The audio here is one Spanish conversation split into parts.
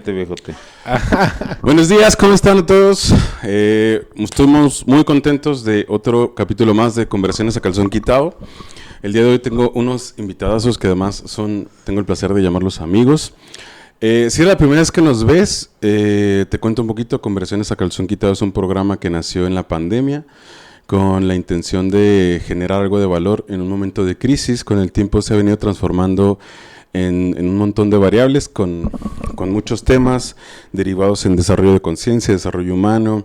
Adelante, viejote. Buenos días, ¿cómo están todos? Estamos muy contentos de otro capítulo más de Conversaciones a Calzón Quitado. El día de hoy tengo unos invitadazos que además tengo el placer de llamarlos amigos. Si es la primera vez que nos ves, te cuento un poquito. Conversaciones a Calzón Quitado es un programa que nació en la pandemia con la intención de generar algo de valor en un momento de crisis. Con el tiempo se ha venido transformando en un montón de variables con muchos temas derivados en desarrollo de conciencia, desarrollo humano,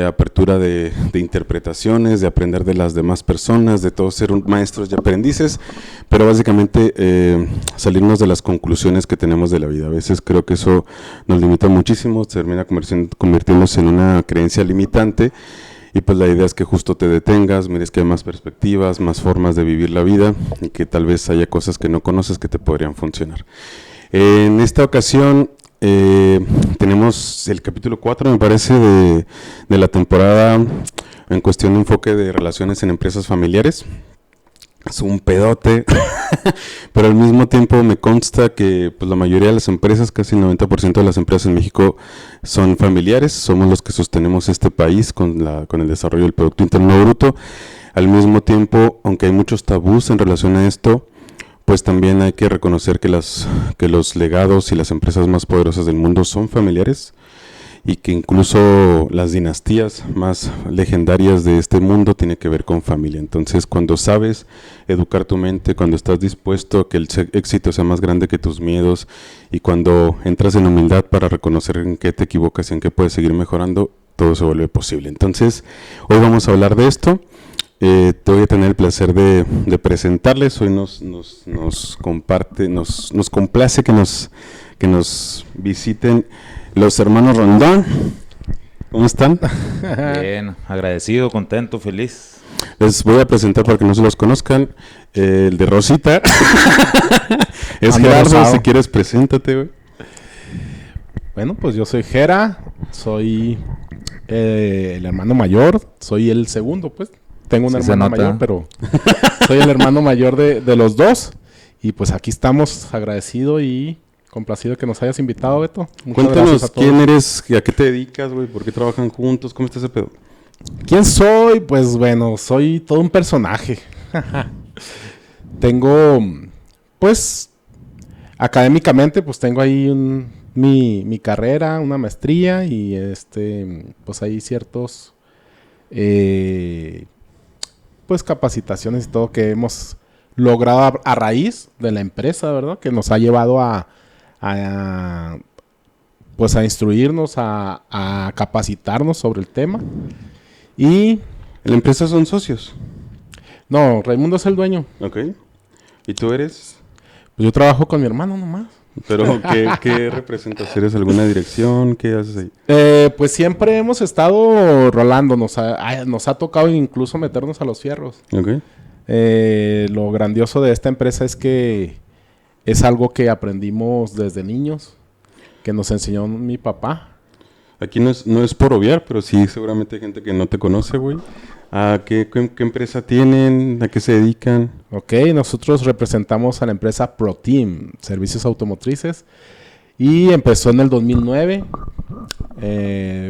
apertura de interpretaciones, de aprender de las demás personas, de todos ser maestros y aprendices, pero básicamente salirnos de las conclusiones que tenemos de la vida. A veces creo que eso nos limita muchísimo, termina convirtiéndose en una creencia limitante. Y pues la idea es que justo te detengas, mires que hay más perspectivas, más formas de vivir la vida y que tal vez haya cosas que no conoces que te podrían funcionar. En esta ocasión tenemos el capítulo 4, me parece, de la temporada en cuestión de enfoque de relaciones en empresas familiares. Es un pedote, pero al mismo tiempo me consta que pues, la mayoría de las empresas, casi el 90% de las empresas en México son familiares, somos los que sostenemos este país con el desarrollo del Producto Interno Bruto. Al mismo tiempo, aunque hay muchos tabús en relación a esto, pues también hay que reconocer que los legados y las empresas más poderosas del mundo son familiares, y que incluso las dinastías más legendarias de este mundo tienen que ver con familia. Entonces, cuando sabes educar tu mente, cuando estás dispuesto a que el éxito sea más grande que tus miedos, y cuando entras en humildad para reconocer en qué te equivocas y en qué puedes seguir mejorando, todo se vuelve posible. Entonces, hoy vamos a hablar de esto. Te voy a tener el placer de presentarles. Hoy nos complace que nos visiten los hermanos Rondón. ¿Cómo están? Bien, agradecido, contento, feliz. Les voy a presentar para que no se los conozcan. El de Rosita es Gerardo. Si quieres, preséntate, güey. Bueno, pues yo soy Gera, soy el hermano mayor, soy el segundo, pues. Tengo un hermano mayor, pero soy el hermano mayor de los dos. Y pues aquí estamos, agradecido y complacido que nos hayas invitado, Beto. Muchas Cuéntanos quién eres, a qué te dedicas, güey, por qué trabajan juntos, cómo está ese pedo. ¿Quién soy? Pues bueno, soy todo un personaje. Tengo, pues, académicamente, pues tengo ahí mi carrera, una maestría y pues hay ciertos, pues capacitaciones y todo que hemos logrado a raíz de la empresa, ¿verdad? Que nos ha llevado a instruirnos, a capacitarnos sobre el tema. Y ¿la empresa son socios? No, Raimundo es el dueño. Ok. ¿Y tú eres? Pues yo trabajo con mi hermano nomás. ¿Pero qué representas? ¿Eres alguna dirección? ¿Qué haces ahí? Pues siempre hemos estado rolando. Nos ha tocado incluso meternos a los fierros. Ok. Lo grandioso de esta empresa es que es algo que aprendimos desde niños, que nos enseñó mi papá. Aquí no es por obviar, pero sí seguramente hay gente que no te conoce, güey. ¿Qué empresa tienen? ¿A qué se dedican? Ok, nosotros representamos a la empresa ProTeam, Servicios Automotrices, y empezó en el 2009.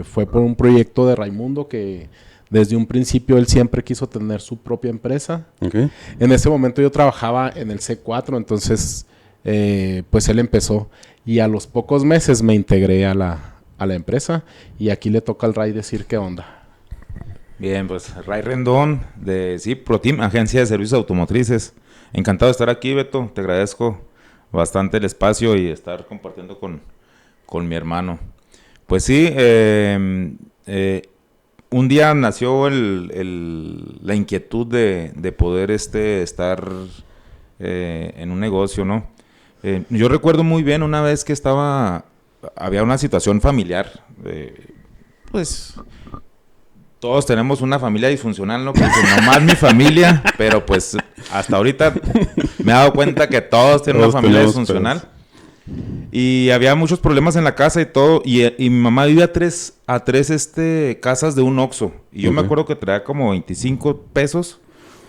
Fue por un proyecto de Raimundo que desde un principio él siempre quiso tener su propia empresa. Okay. En ese momento yo trabajaba en el C4, entonces pues él empezó y a los pocos meses me integré a la empresa y aquí le toca al Ray decir qué onda. Bien, pues Ray Rendón de ProTeam, Agencia de Servicios Automotrices. Encantado de estar aquí, Beto. Te agradezco bastante el espacio y estar compartiendo con mi hermano. Pues sí, un día nació la inquietud de poder estar en un negocio, ¿no? Yo recuerdo muy bien una vez que había una situación familiar, pues todos tenemos una familia disfuncional, ¿no? Porque nomás mi familia, pero pues hasta ahorita me he dado cuenta que todos tienen una familia disfuncional. Y había muchos problemas en la casa y todo, y mi mamá vivía a tres casas de un Oxxo. Y yo me acuerdo que traía como 25 pesos.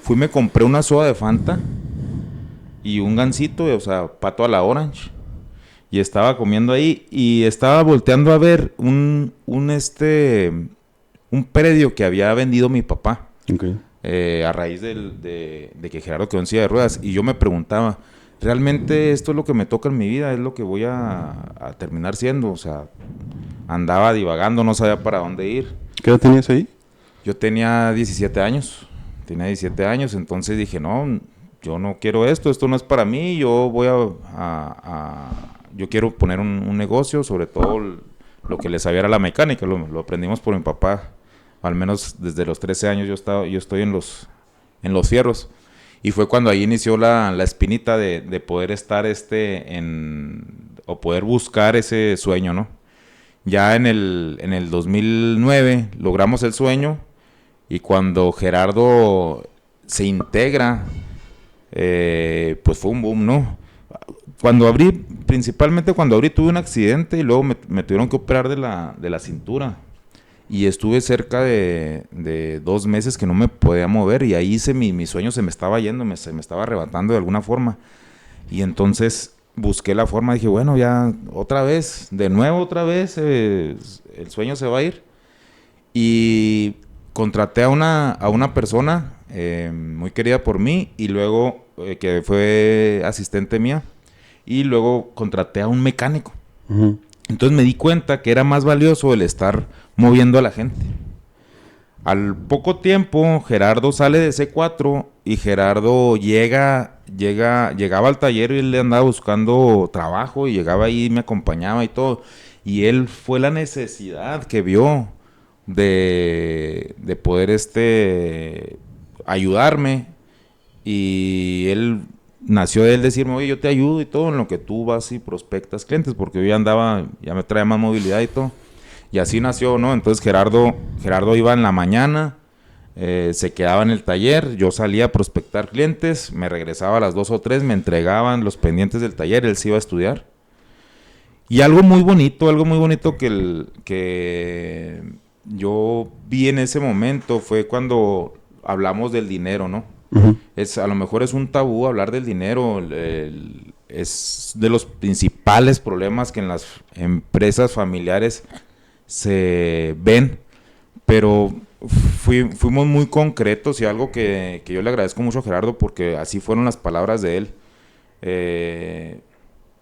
Fui y me compré una soda de Fanta y un gansito, o sea, pato a la Orange. y estaba comiendo ahí y estaba volteando a ver un predio que había vendido mi papá. Okay. A raíz de que Gerardo quedó en silla de ruedas. Y yo me preguntaba, ¿realmente esto es lo que me toca en mi vida? ¿Es lo que voy a terminar siendo? O sea, andaba divagando, no sabía para dónde ir. ¿Qué edad tenías ahí? Yo tenía 17 años. Entonces dije, no, yo no quiero esto no es para mí. Yo voy yo quiero poner un negocio, sobre todo lo que le sabía era la mecánica. Lo aprendimos por mi papá. Al menos desde los 13 años yo estoy en los fierros. Y fue cuando ahí inició la espinita de poder estar o poder buscar ese sueño, ¿no? Ya en el 2009 logramos el sueño, y cuando Gerardo se integra, pues fue un boom, ¿no? Principalmente cuando abrí, tuve un accidente y luego me tuvieron que operar de la cintura. Y estuve cerca de 2 meses que no me podía mover, y ahí mi sueño se me estaba yendo, se me estaba arrebatando de alguna forma. Y entonces busqué la forma, dije, bueno, ya otra vez, el sueño se va a ir. Y contraté a una persona muy querida por mí, y luego que fue asistente mía, y luego contraté a un mecánico. Uh-huh. Entonces me di cuenta que era más valioso el estar moviendo a la gente. Al poco tiempo, Gerardo sale de C4 y Gerardo llegaba al taller y él le andaba buscando trabajo, y llegaba ahí, me acompañaba y todo. Y él fue la necesidad que vio de poder ayudarme, y él nació de él decirme, oye, yo te ayudo y todo en lo que tú vas y prospectas clientes, porque yo ya me traía más movilidad y todo. Y así nació, ¿no? Entonces Gerardo iba en la mañana, se quedaba en el taller, yo salía a prospectar clientes, me regresaba a las 2 o 3, me entregaban los pendientes del taller, él se iba a estudiar. Y algo muy bonito que yo vi en ese momento fue cuando hablamos del dinero, ¿no? Uh-huh. A lo mejor es un tabú hablar del dinero, es de los principales problemas que en las empresas familiares se ven, pero fuimos muy concretos, y algo que yo le agradezco mucho a Gerardo, porque así fueron las palabras de él.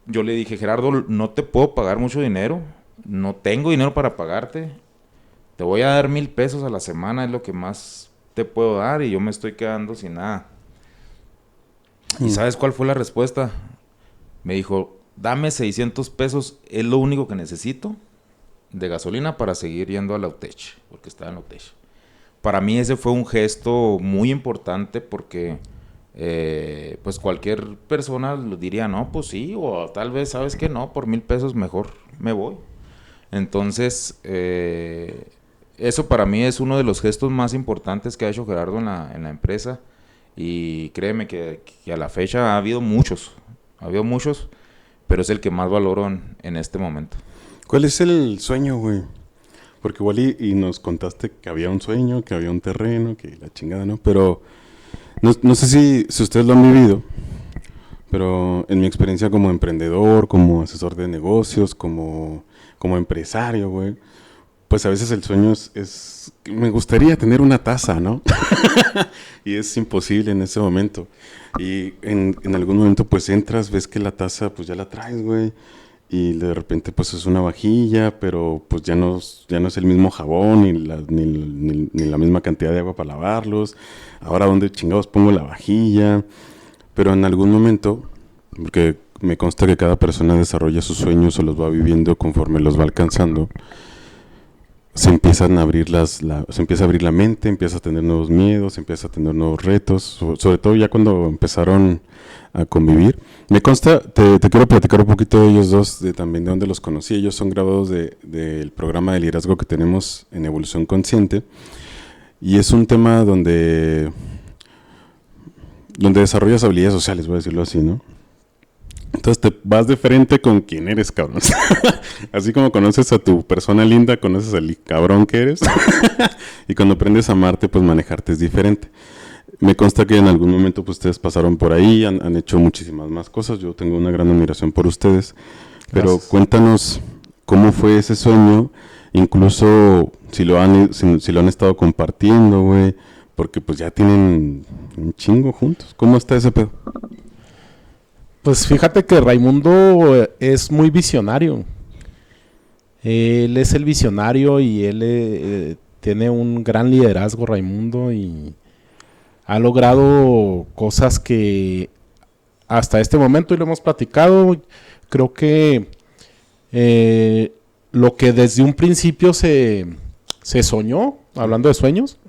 Yo le dije, Gerardo, no te puedo pagar mucho dinero, no tengo dinero para pagarte, te voy a dar 1,000 pesos a la semana, es lo que más te puedo dar, y yo me estoy quedando sin nada. ¿Y sabes cuál fue la respuesta? Me dijo, dame 600 pesos, es lo único que necesito de gasolina para seguir yendo a la UTECH, porque estaba en la UTECH. Para mí ese fue un gesto muy importante, porque pues cualquier persona lo diría, no, pues sí, o tal vez, ¿sabes qué? No, por 1,000 pesos mejor me voy. Entonces, eso para mí es uno de los gestos más importantes que ha hecho Gerardo en la empresa, y créeme que a la fecha ha habido muchos, pero es el que más valoro en este momento. ¿Cuál es el sueño, güey? Porque igual y nos contaste que había un sueño, que había un terreno, que la chingada, ¿no? Pero no sé si ustedes lo han vivido, pero en mi experiencia como emprendedor, como asesor de negocios, como empresario, güey, pues a veces el sueño es me gustaría tener una taza, ¿no? Y es imposible en ese momento. Y en algún momento pues entras, ves que la taza pues ya la traes, güey. Y de repente pues es una vajilla, pero pues ya no es el mismo jabón ni la misma cantidad de agua para lavarlos. Ahora, ¿dónde chingados pongo la vajilla? Pero en algún momento, porque me consta que cada persona desarrolla sus sueños o los va viviendo conforme los va alcanzando, se empieza a abrir la mente, empieza a tener nuevos miedos, empieza a tener nuevos retos, sobre todo ya cuando empezaron a convivir. Me consta, te quiero platicar un poquito de ellos dos, también de dónde los conocí. Ellos son graduados del programa de liderazgo que tenemos en Evolución Consciente, y es un tema donde desarrollas habilidades sociales, voy a decirlo así, ¿no? Entonces te vas de frente con quien eres, cabrón. Así como conoces a tu persona linda, conoces al cabrón que eres. Y cuando aprendes a amarte, pues manejarte es diferente. Me consta que en algún momento pues ustedes pasaron por ahí, han hecho muchísimas más cosas. Yo tengo una gran admiración por ustedes. Pero Gracias. cuéntanos cómo fue ese sueño, incluso si lo han estado compartiendo, güey, porque pues ya tienen un chingo juntos. ¿Cómo está ese pedo? Pues fíjate que Raimundo es muy visionario. Él es el visionario y él tiene un gran liderazgo, Raimundo, y ha logrado cosas que hasta este momento, y lo hemos platicado, creo que lo que desde un principio se soñó, hablando de sueños,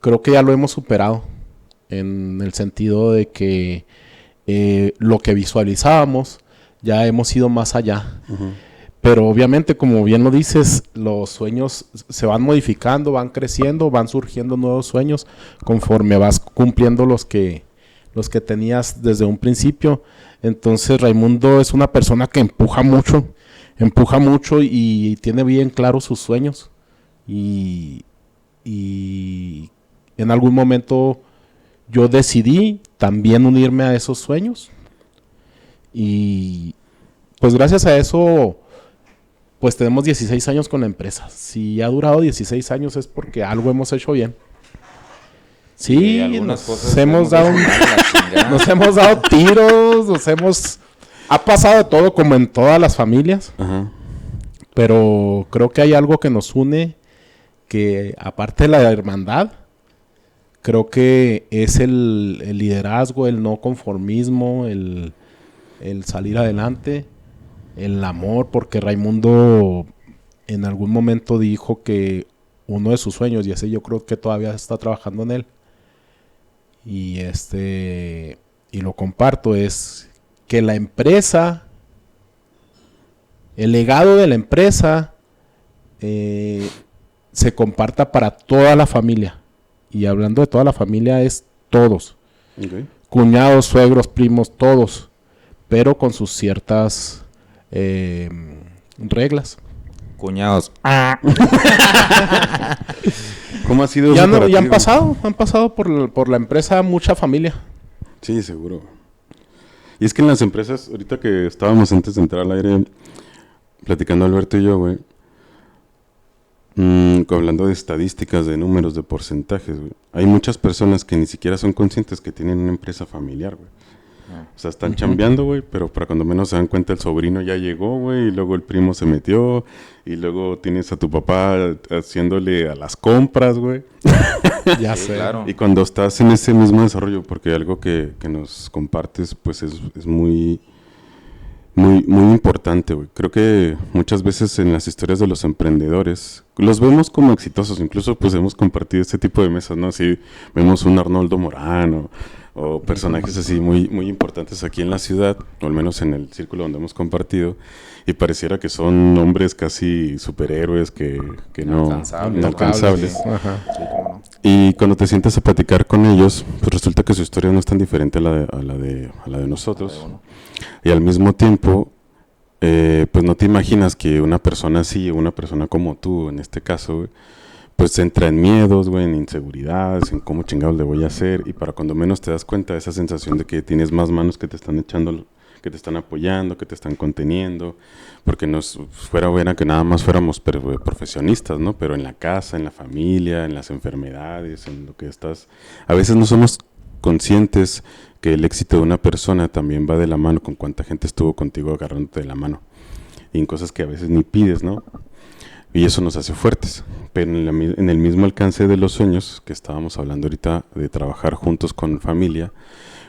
creo que ya lo hemos superado, en el sentido de que lo que visualizábamos, ya hemos ido más allá. Uh-huh. Pero obviamente, como bien lo dices, los sueños se van modificando, van creciendo, van surgiendo nuevos sueños conforme vas cumpliendo los que tenías desde un principio. Entonces Raimundo es una persona que empuja mucho y tiene bien claros sus sueños. Y en algún momento yo decidí también unirme a esos sueños. Y pues gracias a eso, pues tenemos 16 años con la empresa. Si ha durado 16 años es porque algo hemos hecho bien. Sí, nos hemos dado tiros, ha pasado de todo como en todas las familias. Ajá. Pero creo que hay algo que nos une, que aparte de la hermandad, creo que es el liderazgo, el no conformismo, el salir adelante, el amor, porque Raimundo en algún momento dijo que uno de sus sueños, y ese yo creo que todavía está trabajando en él, y lo comparto, es que la empresa, el legado de la empresa se comparta para toda la familia. Y hablando de toda la familia es todos. Okay. Cuñados, suegros, primos, todos. Pero con sus ciertas reglas. Cuñados. ¿Cómo ha sido Ya eso para ti, han güey? pasado por la empresa mucha familia. Sí, seguro. Y es que en las empresas, ahorita que estábamos antes de entrar al aire, platicando Alberto y yo, güey, hablando de estadísticas, de números, de porcentajes, güey, hay muchas personas que ni siquiera son conscientes que tienen una empresa familiar, güey. O sea, están chambeando, güey, pero para cuando menos se dan cuenta el sobrino ya llegó, güey, y luego el primo se metió, y luego tienes a tu papá haciéndole a las compras, güey. Ya Sí, sé. claro. Y cuando estás en ese mismo desarrollo, porque algo que nos compartes, pues es muy, muy, muy importante, güey. Creo que muchas veces en las historias de los emprendedores, los vemos como exitosos, incluso pues hemos compartido este tipo de mesas, ¿no? Así vemos un Arnoldo Morán o personajes así muy, muy importantes aquí en la ciudad, o al menos en el círculo donde hemos compartido, y pareciera que son hombres casi superhéroes que no inalcanzables. Ajá. Sí, cómo no. Y cuando te sientas a platicar con ellos, pues resulta que su historia no es tan diferente a la de nosotros. Y al mismo tiempo, pues no te imaginas que una persona así, una persona como tú, en este caso, güey, pues entra en miedos, güey, en inseguridades, en cómo chingados le voy a hacer. Y para cuando menos te das cuenta de esa sensación de que tienes más manos que te están echando, que te están apoyando, que te están conteniendo. Porque nos fuera buena que nada más fuéramos profesionistas, ¿no? Pero en la casa, en la familia, en las enfermedades, en lo que estás... A veces no somos conscientes que el éxito de una persona también va de la mano con cuánta gente estuvo contigo agarrándote de la mano. Y en cosas que a veces ni pides, ¿no? Y eso nos hace fuertes. Pero en el mismo alcance de los sueños, que estábamos hablando ahorita de trabajar juntos con familia,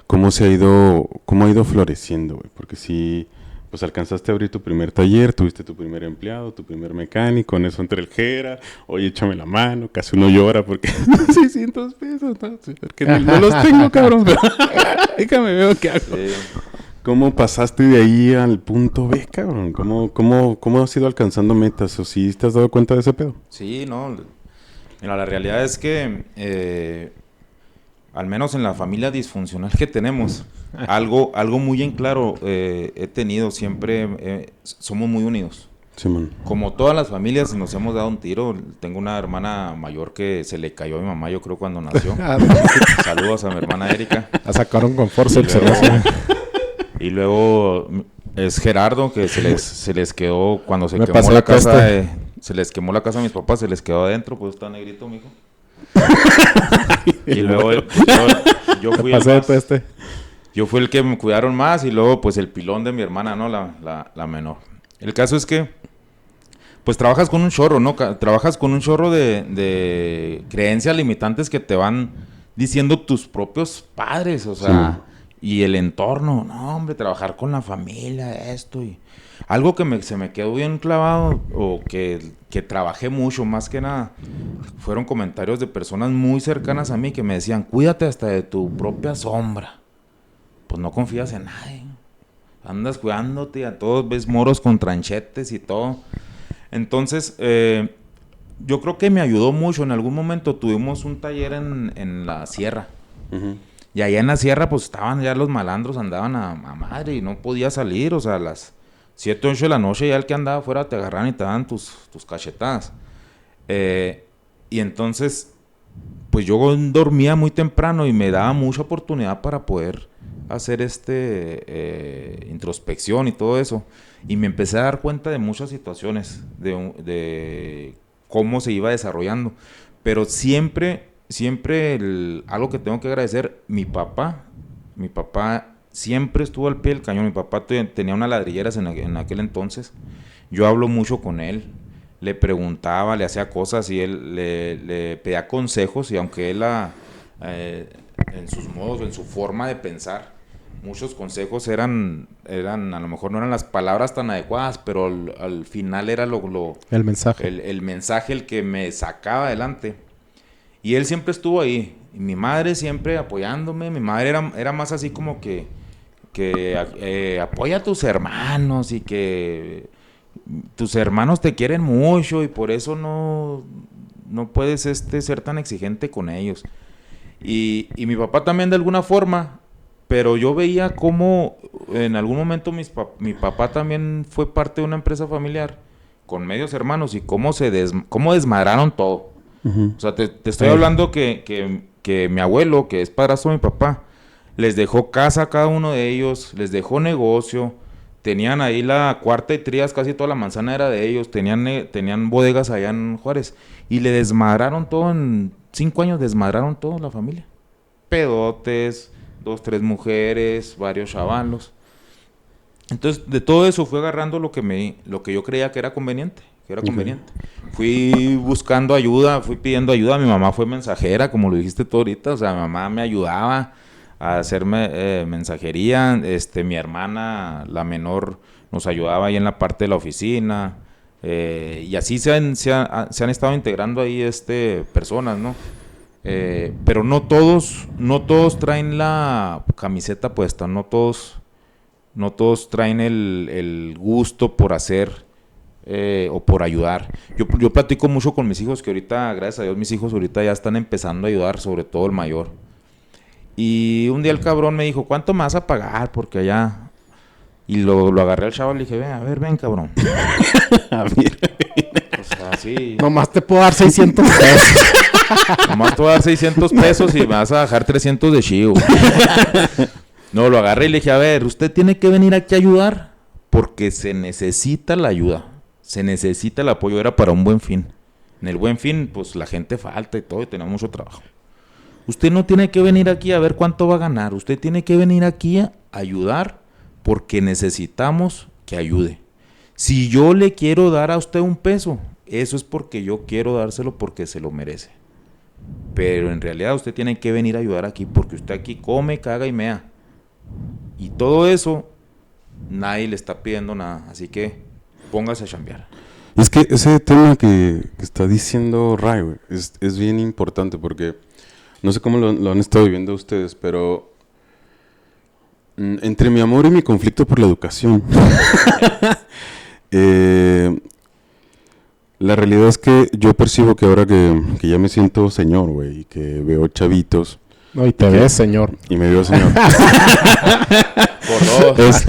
¿cómo ha ido floreciendo, güey? Porque si pues alcanzaste a abrir tu primer taller, tuviste tu primer empleado, tu primer mecánico, en eso entre el Jera, oye, échame la mano, casi uno llora porque 600 pesos, no, porque no los tengo, cabrón, pero déjame ver qué hago. Sí. ¿Cómo pasaste de ahí al punto B, cabrón? ¿Cómo has ido alcanzando metas? ¿O si te has dado cuenta de ese pedo? Sí, no. Mira, la realidad es que, al menos en la familia disfuncional que tenemos, algo muy en claro he tenido siempre, somos muy unidos. Sí, man. Como todas las familias nos hemos dado un tiro. Tengo una hermana mayor que se le cayó a mi mamá, yo creo, cuando nació. Saludos a mi hermana Erika. La sacaron con forceps. Y luego Es Gerardo, que se les quedó cuando se quemó la casa. Se les quemó la casa a mis papás, se les quedó adentro, pues está negrito, mijo. Y luego yo fui yo fui el que me cuidaron más y luego pues el pilón de mi hermana, ¿no? La menor. El caso es que pues trabajas con un chorro, ¿no? Trabajas con un chorro de creencias limitantes que te van diciendo tus propios padres, o sea, y el entorno. No, hombre, trabajar con la familia, esto y... Algo que se me quedó bien clavado o que trabajé mucho, más que nada, fueron comentarios de personas muy cercanas a mí que me decían, cuídate hasta de tu propia sombra. Pues no confías en nadie. Andas cuidándote, a todos ves moros con tranchetes y todo. Entonces, yo creo que me ayudó mucho. En algún momento tuvimos un taller en la sierra. Uh-huh. Y allá en la sierra, pues estaban ya los malandros, andaban a madre y no podía salir, o sea, a las 7, 8 de la noche ya el que andaba afuera te agarraban y te daban tus cachetadas. Y entonces, pues yo dormía muy temprano y me daba mucha oportunidad para poder hacer introspección y todo eso. Y me empecé a dar cuenta de muchas situaciones, de cómo se iba desarrollando. Pero siempre algo que tengo que agradecer, mi papá siempre estuvo al pie del cañón. Mi papá tenía unas ladrilleras en aquel entonces. Yo hablo mucho con él. Le preguntaba, le hacía cosas y él le pedía consejos. Y aunque él en sus modos, en su forma de pensar, muchos consejos eran a lo mejor no eran las palabras tan adecuadas, pero al final era el mensaje. El mensaje el que me sacaba adelante. Y él siempre estuvo ahí. Y mi madre siempre apoyándome. Mi madre era más así como que apoya a tus hermanos y que tus hermanos te quieren mucho y por eso no puedes ser tan exigente con ellos. Y mi papá también de alguna forma, pero yo veía cómo en algún momento mi papá también fue parte de una empresa familiar con medios hermanos y cómo desmadraron todo. Uh-huh. O sea, te estoy hablando que mi abuelo, que es padrastro de mi papá, les dejó casa a cada uno de ellos, les dejó negocio, tenían ahí la Cuarta y Trías, casi toda la manzana era de ellos, tenían bodegas allá en Juárez, y le desmadraron todo, en 5 años desmadraron todo la familia. Pedotes, 2, 3 mujeres, varios chavalos. Entonces, de todo eso fui agarrando lo que yo creía que era conveniente. Fui buscando ayuda, fui pidiendo ayuda. Mi mamá fue mensajera, como lo dijiste tú ahorita. O sea, mi mamá me ayudaba a hacerme mensajería. Mi hermana, la menor, nos ayudaba ahí en la parte de la oficina. Y así se han estado integrando ahí personas, ¿no? Pero no todos traen la camiseta puesta. No todos traen el gusto por hacer o por ayudar. Yo platico mucho con mis hijos, que ahorita, gracias a Dios, mis hijos ahorita ya están empezando a ayudar, sobre todo el mayor. Y un día el cabrón me dijo, ¿cuánto me vas a pagar? Porque allá... Y lo agarré al chavo y le dije, ven, cabrón. A ver. O sea, sí. Nomás te puedo dar 600 pesos. Nomás te voy a dar 600 pesos y me vas a dejar 300 de chivo. No, lo agarré y le dije, a ver, usted tiene que venir aquí a ayudar porque se necesita la ayuda. Se necesita el apoyo, era para un buen fin. En el buen fin, pues la gente falta y todo, y tenemos mucho trabajo. Usted no tiene que venir aquí a ver cuánto va a ganar. Usted tiene que venir aquí a ayudar porque necesitamos que ayude. Si yo le quiero dar a usted 1 peso, eso es porque yo quiero dárselo porque se lo merece. Pero en realidad usted tiene que venir a ayudar aquí porque usted aquí come, caga y mea. Y todo eso, nadie le está pidiendo nada. Así que póngase a chambear. Es que ese tema que está diciendo Ray, güey, es bien importante porque no sé cómo lo han estado viviendo ustedes, pero entre mi amor y mi conflicto por la educación, la realidad es que yo percibo que ahora que ya me siento señor, güey, y que veo chavitos. No, y te ves señor. Y me veo señor. Por dos.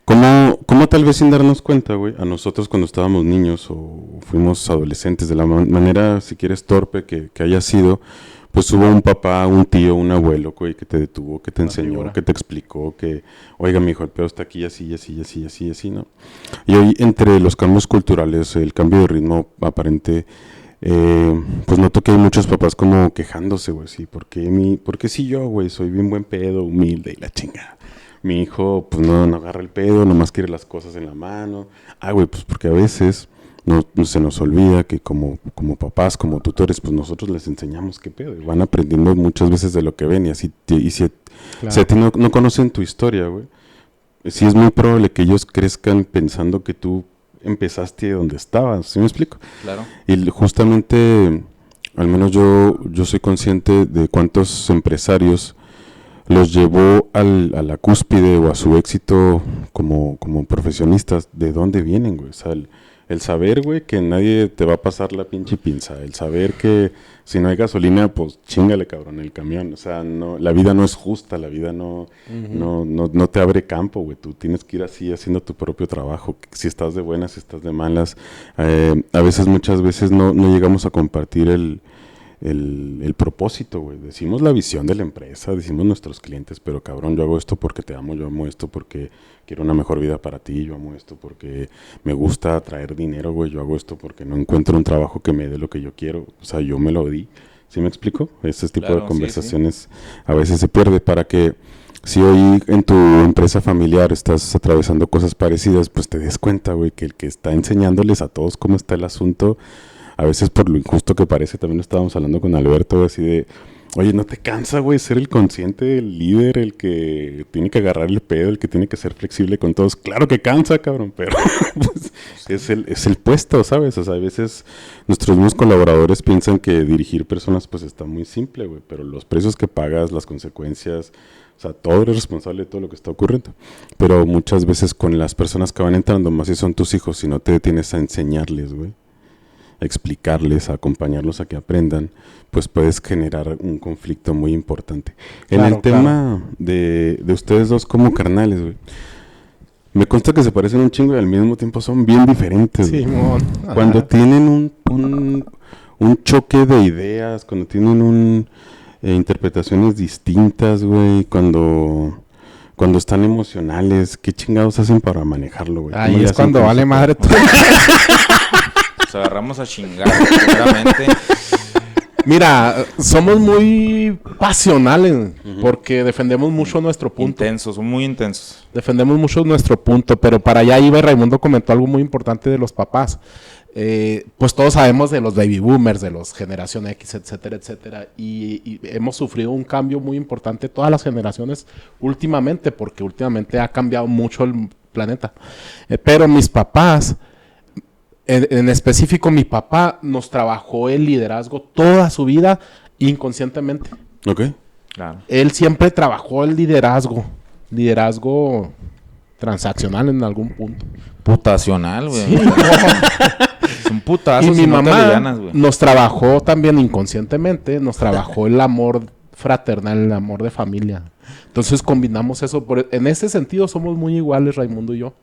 ¿Cómo tal vez sin darnos cuenta, güey, a nosotros cuando estábamos niños o fuimos adolescentes, de la manera, si quieres, torpe que haya sido, pues hubo un papá, un tío, un abuelo, güey, que te detuvo, que te enseñó, figura. que te explicó, que, oiga, mijo, el pedo está aquí, así, así, así, así, así, ¿no? Y hoy, entre los cambios culturales, el cambio de ritmo aparente, pues noto que hay muchos papás como quejándose, güey, sí, ¿por qué si yo, güey, soy bien buen pedo, humilde y la chingada? Mi hijo, pues no agarra el pedo, nomás quiere las cosas en la mano. Güey, pues porque a veces no se nos olvida que como papás, como tutores, pues nosotros les enseñamos qué pedo. Y van aprendiendo muchas veces de lo que ven. Y si a ti no conocen tu historia, güey, sí es muy probable que ellos crezcan pensando que tú empezaste donde estabas. ¿Sí me explico? Claro. Y justamente, al menos yo soy consciente de cuántos empresarios los llevó a la cúspide o a su éxito como profesionistas. ¿De dónde vienen, güey? O sea, el saber, güey, que nadie te va a pasar la pinche pinza. El saber que si no hay gasolina, pues chíngale, cabrón, el camión. O sea, no, la vida no es justa, la vida no te abre campo, güey. Tú tienes que ir así haciendo tu propio trabajo. Si estás de buenas, si estás de malas. Muchas veces no llegamos a compartir el propósito, güey. Decimos la visión de la empresa, decimos nuestros clientes, pero cabrón, yo hago esto porque te amo, yo amo esto porque quiero una mejor vida para ti, yo amo esto porque me gusta traer dinero, güey, yo hago esto porque no encuentro un trabajo que me dé lo que yo quiero, o sea, yo me lo di. ¿Sí me explico? Ese tipo de conversaciones a veces se pierde para que si hoy en tu empresa familiar estás atravesando cosas parecidas, pues te des cuenta, güey, que el que está enseñándoles a todos cómo está el asunto, a veces por lo injusto que parece, también estábamos hablando con Alberto, así de, oye, ¿no te cansa, güey, ser el consciente, el líder, el que tiene que agarrar el pedo, el que tiene que ser flexible con todos? Claro que cansa, cabrón, pero pues, es el puesto, ¿sabes? O sea, a veces nuestros mismos colaboradores piensan que dirigir personas, pues, está muy simple, güey, pero los precios que pagas, las consecuencias, o sea, todo eres responsable de todo lo que está ocurriendo. Pero muchas veces con las personas que van entrando, más si son tus hijos, si no te detienes a enseñarles, güey, a explicarles, a acompañarlos a que aprendan, pues puedes generar un conflicto muy importante. En el tema de ustedes dos como carnales, güey, me consta que se parecen un chingo y al mismo tiempo son bien diferentes. Sí, cuando tienen un choque de ideas, cuando tienen interpretaciones distintas, güey, cuando están emocionales, ¿qué chingados hacen para manejarlo, güey? Ahí es cuando vale madre todo. Nos agarramos a chingar, seguramente. Mira, somos muy pasionales porque defendemos mucho nuestro punto. Intensos, son muy intensos. Defendemos mucho nuestro punto, pero para allá iba, Raimundo comentó algo muy importante de los papás. Pues todos sabemos de los baby boomers, de los generación X, etcétera, etcétera. Y hemos sufrido un cambio muy importante todas las generaciones últimamente, porque últimamente ha cambiado mucho el planeta. Pero mis papás... En específico, mi papá nos trabajó el liderazgo toda su vida inconscientemente. Ok. Claro. Él siempre trabajó el liderazgo transaccional en algún punto. Putacional, güey. Sí. Son putazos. Y mi mamá nos trabajó también inconscientemente, nos trabajó el amor fraternal, el amor de familia. Entonces combinamos eso. En ese sentido somos muy iguales, Raimundo y yo.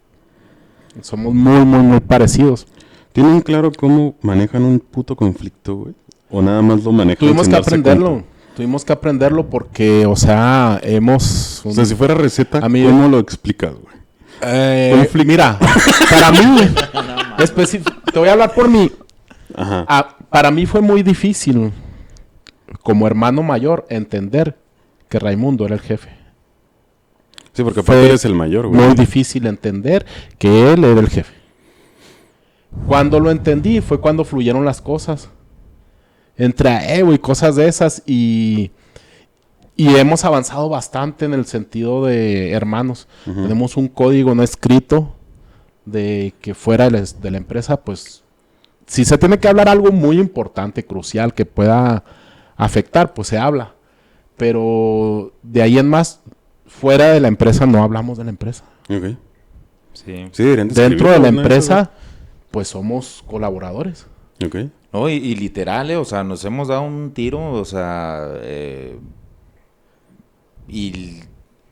Somos muy, muy, muy parecidos. ¿Tienen claro cómo manejan un puto conflicto, güey? ¿O nada más lo manejan? Tuvimos que aprenderlo porque, o sea, hemos... O sea, si fuera receta, ¿cómo lo explicas, güey? Mira, para mí, te voy a hablar por mí. Ajá. Para mí fue muy difícil, como hermano mayor, entender que Raimundo era el jefe. Sí, porque aparte eres el mayor, güey. Muy difícil entender que él era el jefe. Cuando lo entendí fue cuando fluyeron las cosas. Entre y cosas de esas y hemos avanzado bastante en el sentido de hermanos. Tenemos un código no escrito de que fuera de la empresa, pues si se tiene que hablar algo muy importante, crucial, que pueda afectar, pues se habla. Pero de ahí en más, fuera de la empresa no hablamos de la empresa. Ok. Sí, dentro de la empresa, pues somos colaboradores. Ok. No, y literal, o sea, nos hemos dado un tiro, o sea, y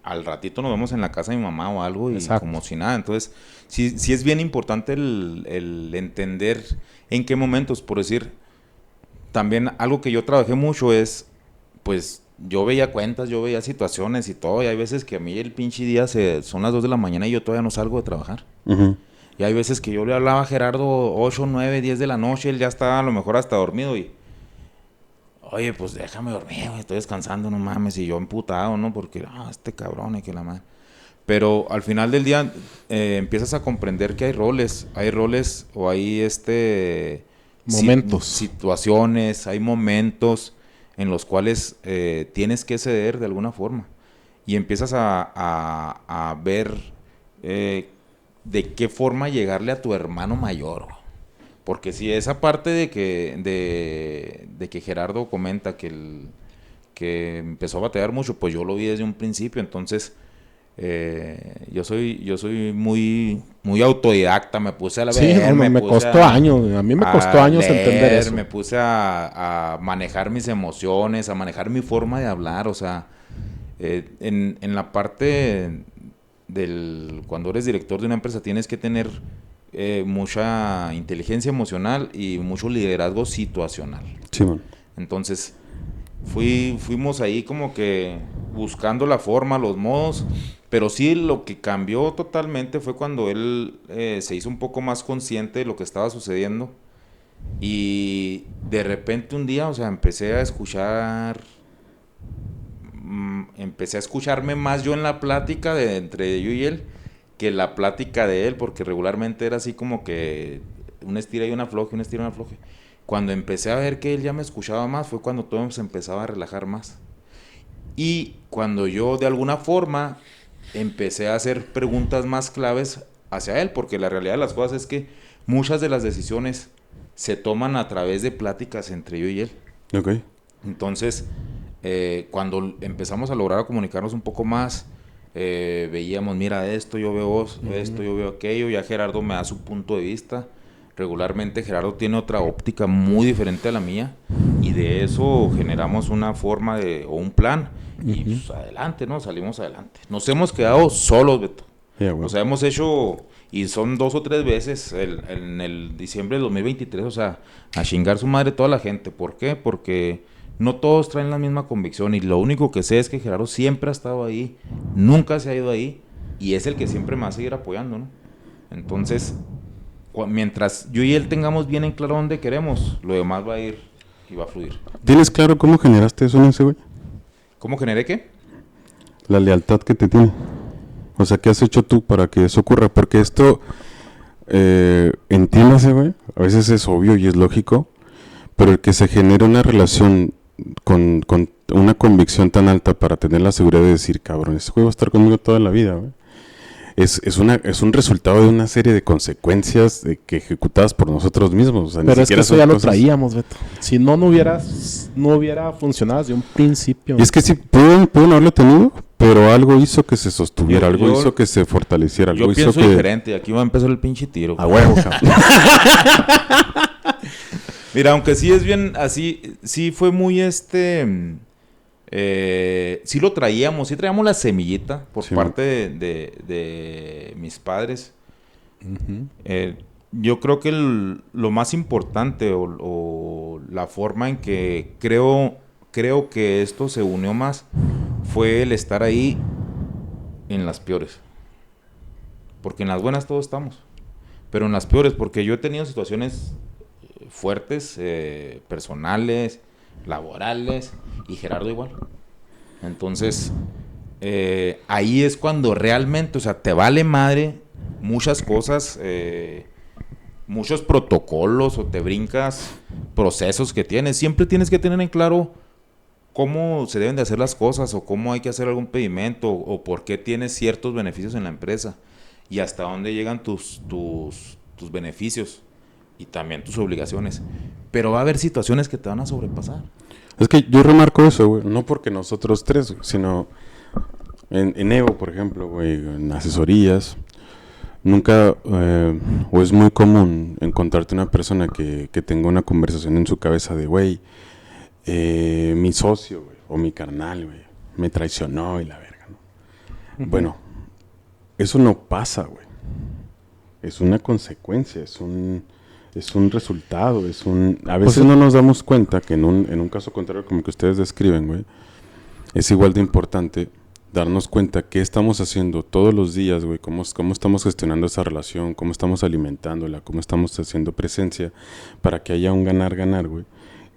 al ratito nos vemos en la casa de mi mamá o algo y exacto, como si nada. Entonces, sí es bien importante el entender en qué momentos, por decir, también algo que yo trabajé mucho es pues yo veía cuentas, yo veía situaciones y todo, y hay veces que a mí el pinche día son las 2 de la mañana y yo todavía no salgo de trabajar. Y hay veces que yo le hablaba a Gerardo 8, 9, 10 de la noche, él ya estaba a lo mejor hasta dormido y... Oye, pues déjame dormir, güey, estoy descansando, no mames, y yo emputado, ¿no? Porque, este cabrón y que la madre... Pero al final del día empiezas a comprender que hay roles o hay momentos. situaciones, hay momentos en los cuales tienes que ceder de alguna forma. Y empiezas a ver de qué forma llegarle a tu hermano mayor. Porque si esa parte de que Gerardo comenta que empezó a batallar mucho, pues yo lo vi desde un principio, entonces... yo soy muy autodidacta, me puse a leer, sí, me costó años, a mí me costó años entender eso. Me puse a manejar mis emociones, a manejar mi forma de hablar, o sea, en la parte cuando eres director de una empresa tienes que tener mucha inteligencia emocional y mucho liderazgo situacional. Sí, man. Entonces, fuimos ahí como que buscando la forma, los modos, pero sí lo que cambió totalmente fue cuando él se hizo un poco más consciente de lo que estaba sucediendo y de repente un día, o sea, empecé a escucharme más yo en la plática entre yo y él que la plática de él, porque regularmente era así como que un estira y una afloje, un estira y una afloje. Cuando empecé a ver que él ya me escuchaba más fue cuando todo se empezaba a relajar más. Y cuando yo de alguna forma empecé a hacer preguntas más claves hacia él, porque la realidad de las cosas es que muchas de las decisiones se toman a través de pláticas entre yo y él. Okay. Entonces, cuando empezamos a lograr a comunicarnos un poco más, veíamos, mira esto, yo veo esto, yo veo aquello, ya Gerardo me da su punto de vista. Regularmente Gerardo tiene otra óptica muy diferente a la mía y de eso generamos una forma o un plan y pues adelante, ¿no? Salimos adelante. Nos hemos quedado solos, Beto. Bueno. O sea, hemos hecho, y son 2 o 3 veces en el diciembre de 2023, o sea, a chingar su madre toda la gente. ¿Por qué? Porque no todos traen la misma convicción y lo único que sé es que Gerardo siempre ha estado ahí, nunca se ha ido ahí y es el que siempre me va a seguir apoyando, ¿no? Entonces... mientras yo y él tengamos bien en claro dónde queremos, lo demás va a ir y va a fluir. ¿Tienes claro cómo generaste eso en ese güey? ¿Cómo generé qué? La lealtad que te tiene. O sea, ¿qué has hecho tú para que eso ocurra? Porque esto, entiéndase, güey, a veces es obvio y es lógico, pero el que se genere una relación con una convicción tan alta para tener la seguridad de decir, cabrón, este güey va a estar conmigo toda la vida, güey. Es un resultado de una serie de consecuencias que ejecutadas por nosotros mismos. O sea, pero es que eso ya lo traíamos, Beto. Si no hubiera funcionado desde un principio. Y es que sí, pueden haberlo tenido, pero algo hizo que se sostuviera, algo hizo que se fortaleciera. Algo yo pienso hizo diferente, y aquí va a empezar el pinche tiro. A huevo, cabrón. Mira, aunque sí es bien así, sí fue muy sí lo traíamos, sí traíamos la semillita por parte de mis padres. Yo creo que lo más importante o la forma en que creo que esto se unió más fue el estar ahí en las peores. Porque en las buenas todos estamos, pero en las peores, porque yo he tenido situaciones fuertes, personales, laborales, y Gerardo igual. Entonces, ahí es cuando realmente, o sea, te vale madre muchas cosas, muchos protocolos o te brincas procesos que tienes. Siempre tienes que tener en claro cómo se deben de hacer las cosas o cómo hay que hacer algún pedimento o por qué tienes ciertos beneficios en la empresa y hasta dónde llegan tus beneficios y también tus obligaciones. Pero va a haber situaciones que te van a sobrepasar. Es que yo remarco eso, güey, no porque nosotros tres, güey, sino en Evo, por ejemplo, güey, en asesorías, nunca, o es muy común encontrarte una persona que tenga una conversación en su cabeza de, güey, mi socio, güey, o mi carnal, güey, me traicionó y la verga, ¿no? Bueno, eso no pasa, güey. Es una consecuencia, es un resultado, a veces no nos damos cuenta que en un caso contrario como el que ustedes describen, güey, es igual de importante darnos cuenta qué estamos haciendo todos los días, güey, cómo estamos gestionando esa relación, cómo estamos alimentándola, cómo estamos haciendo presencia para que haya un ganar-ganar, güey.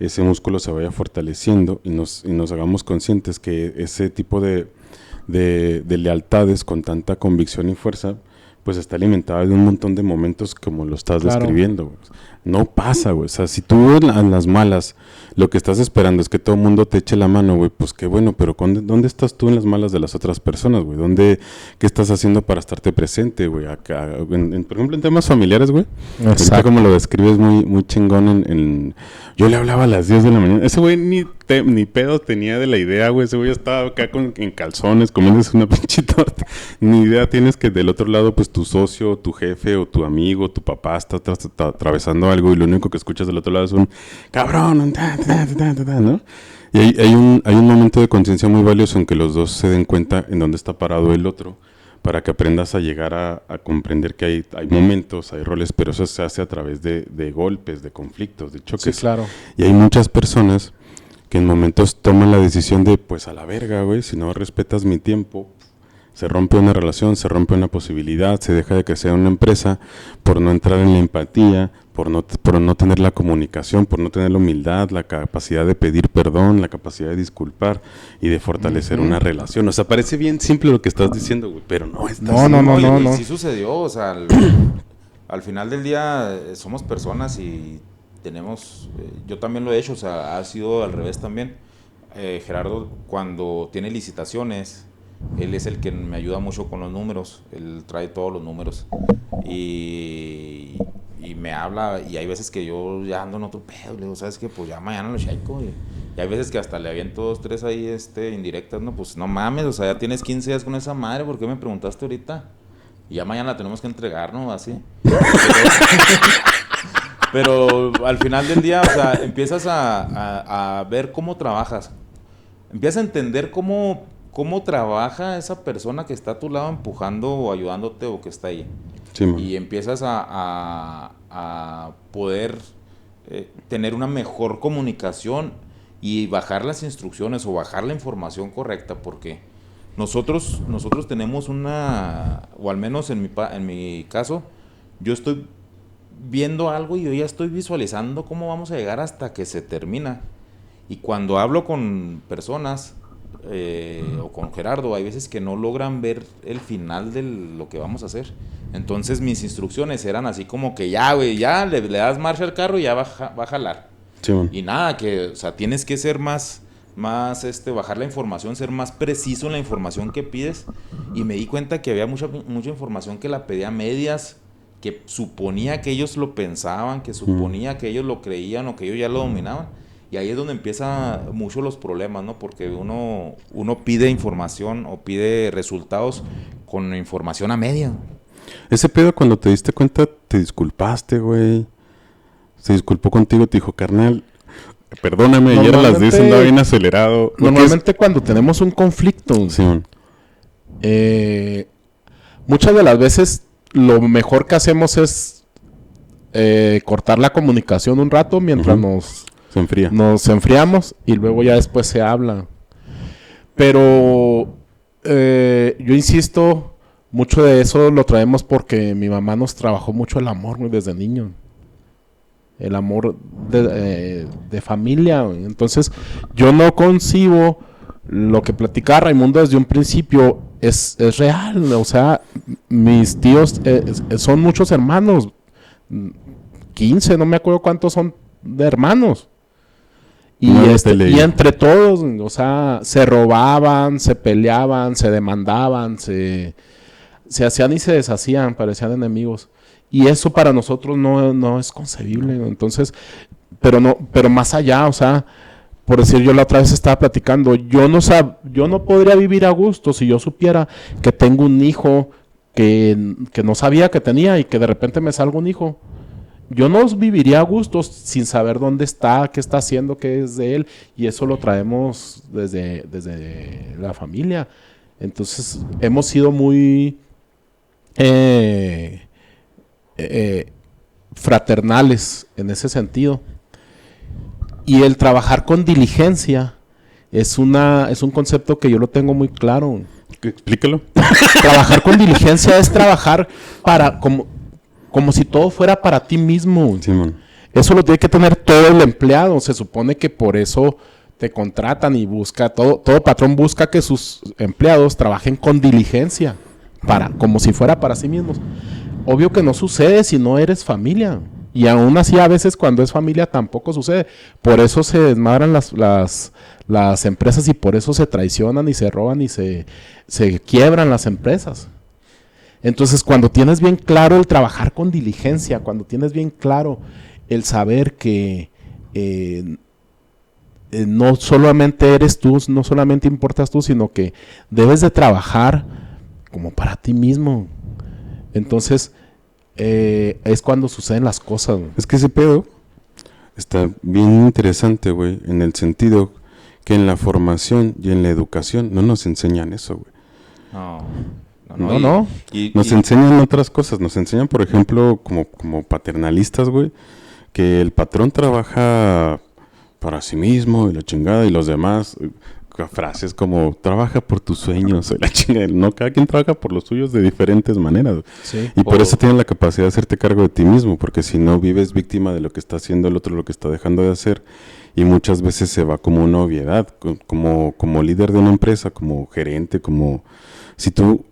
Ese músculo se vaya fortaleciendo y nos hagamos conscientes que ese tipo de lealtades con tanta convicción y fuerza, pues está alimentada de un montón de momentos como lo estás describiendo, güey. No pasa, güey. O sea, si tú en las malas lo que estás esperando es que todo el mundo te eche la mano, güey, pues qué bueno, pero ¿dónde estás tú en las malas de las otras personas, güey? ¿Qué estás haciendo para estarte presente, güey? Acá, por ejemplo, en temas familiares, güey. Ahorita como lo describes muy chingón Yo le hablaba a las 10 de la mañana. Ese güey ni pedo tenía de la idea, güey. Ese güey estaba acá en calzones, comiéndose una pinche torta. Ni idea tienes que del otro lado, pues tu socio, tu jefe o tu amigo, tu papá está atravesando algo y lo único que escuchas del otro lado es un cabrón, ¿no? Y hay un momento de conciencia muy valioso en que los dos se den cuenta en dónde está parado el otro, para que aprendas a llegar a comprender que hay momentos, hay roles, pero eso se hace a través de golpes, de conflictos, de choques. Sí, claro. Y hay muchas personas que en momentos toman la decisión de, pues a la verga, güey, si no respetas mi tiempo, se rompe una relación, se rompe una posibilidad, se deja de que sea una empresa por no entrar en la empatía, por no tener la comunicación, por no tener la humildad, la capacidad de pedir perdón, la capacidad de disculpar y de fortalecer una relación. O sea, parece bien simple lo que estás diciendo, güey, pero no es tan simple. No. Sí sucedió, o sea, al final del día somos personas y tenemos, yo también lo he hecho, o sea, ha sido al revés también. Gerardo, cuando tiene licitaciones, él es el que me ayuda mucho con los números, él trae todos los números y me habla, y hay veces que yo ya ando en otro pedo, le digo, ¿sabes qué? Pues ya mañana lo checo, y hay veces que hasta le aviento 2, 3 ahí indirectas, no, pues no mames, o sea, ya tienes 15 días con esa madre, ¿por qué me preguntaste ahorita? Y ya mañana la tenemos que entregar, ¿no? Así. Pero al final del día, o sea, empiezas a ver cómo trabajas, empiezas a entender cómo trabaja esa persona que está a tu lado empujando o ayudándote o que está ahí. Sí, y empiezas a poder tener una mejor comunicación y bajar las instrucciones o bajar la información correcta, porque nosotros tenemos o al menos en mi caso, yo estoy viendo algo y yo ya estoy visualizando cómo vamos a llegar hasta que se termina. Y cuando hablo con personas o con Gerardo, hay veces que no logran ver el final de lo que vamos a hacer. Entonces mis instrucciones eran así como que ya, güey, ya le das marcha al carro y ya va a jalar. Sí, y nada, que, o sea, tienes que ser más bajar la información, ser más preciso en la información que pides. Y me di cuenta que había mucha información que la pedía a medias, que suponía que ellos lo pensaban, que suponía que ellos lo creían o que ellos ya lo dominaban. Y ahí es donde empiezan mucho los problemas, ¿no? Porque uno pide información o pide resultados con información a media. Ese pedo, cuando te diste cuenta, te disculpaste, güey. Se disculpó contigo, te dijo, carnal, perdóname, ayer a las 10 andaba bien acelerado. Normalmente cuando tenemos un conflicto, sí, muchas de las veces lo mejor que hacemos es cortar la comunicación un rato mientras nos enfriamos y luego ya después se habla. Pero yo insisto, mucho de eso lo traemos porque mi mamá nos trabajó mucho el amor, güey, desde niño. El amor de familia. Entonces, yo no concibo lo que platicaba Raimundo desde un principio. Es real. O sea, mis tíos son muchos hermanos. 15, no me acuerdo cuántos son de hermanos. Y, y entre todos, o sea, se robaban, se peleaban, se demandaban, se hacían y se deshacían, parecían enemigos. Y eso para nosotros no es concebible. Entonces, pero más allá, o sea, por decir, yo la otra vez estaba platicando, yo no podría vivir a gusto si yo supiera que tengo un hijo que no sabía que tenía y que de repente me salga un hijo. Yo no viviría a gusto sin saber dónde está, qué está haciendo, qué es de él, y eso lo traemos desde la familia. Entonces, hemos sido muy fraternales en ese sentido. Y el trabajar con diligencia es un concepto que yo lo tengo muy claro. Explícalo. Trabajar con diligencia es trabajar como si todo fuera para ti mismo. Simón. Eso lo tiene que tener todo el empleado. Se supone que por eso te contratan y todo patrón busca que sus empleados trabajen con diligencia, como si fuera para sí mismos. Obvio que no sucede si no eres familia. Y aún así a veces cuando es familia tampoco sucede. Por eso se desmadran las empresas y por eso se traicionan y se roban y se quiebran las empresas. Entonces cuando tienes bien claro el trabajar con diligencia, cuando tienes bien claro el saber que no solamente eres tú, no solamente importas tú, sino que debes de trabajar como para ti mismo. Entonces es cuando suceden las cosas, güey. Es que ese pedo está bien interesante, güey, en el sentido que en la formación y en la educación no nos enseñan eso, güey. No. Nos enseñan otras cosas. Nos enseñan, por ejemplo, como paternalistas, güey, que el patrón trabaja para sí mismo y la chingada y los demás. Frases como trabaja por tus sueños, la chingada. No, cada quien trabaja por los suyos de diferentes maneras, güey. Sí. Y por eso tienes la capacidad de hacerte cargo de ti mismo, porque si no vives víctima de lo que está haciendo el otro, lo que está dejando de hacer. Y muchas veces se va como una obviedad, como líder de una empresa, como gerente, como si tú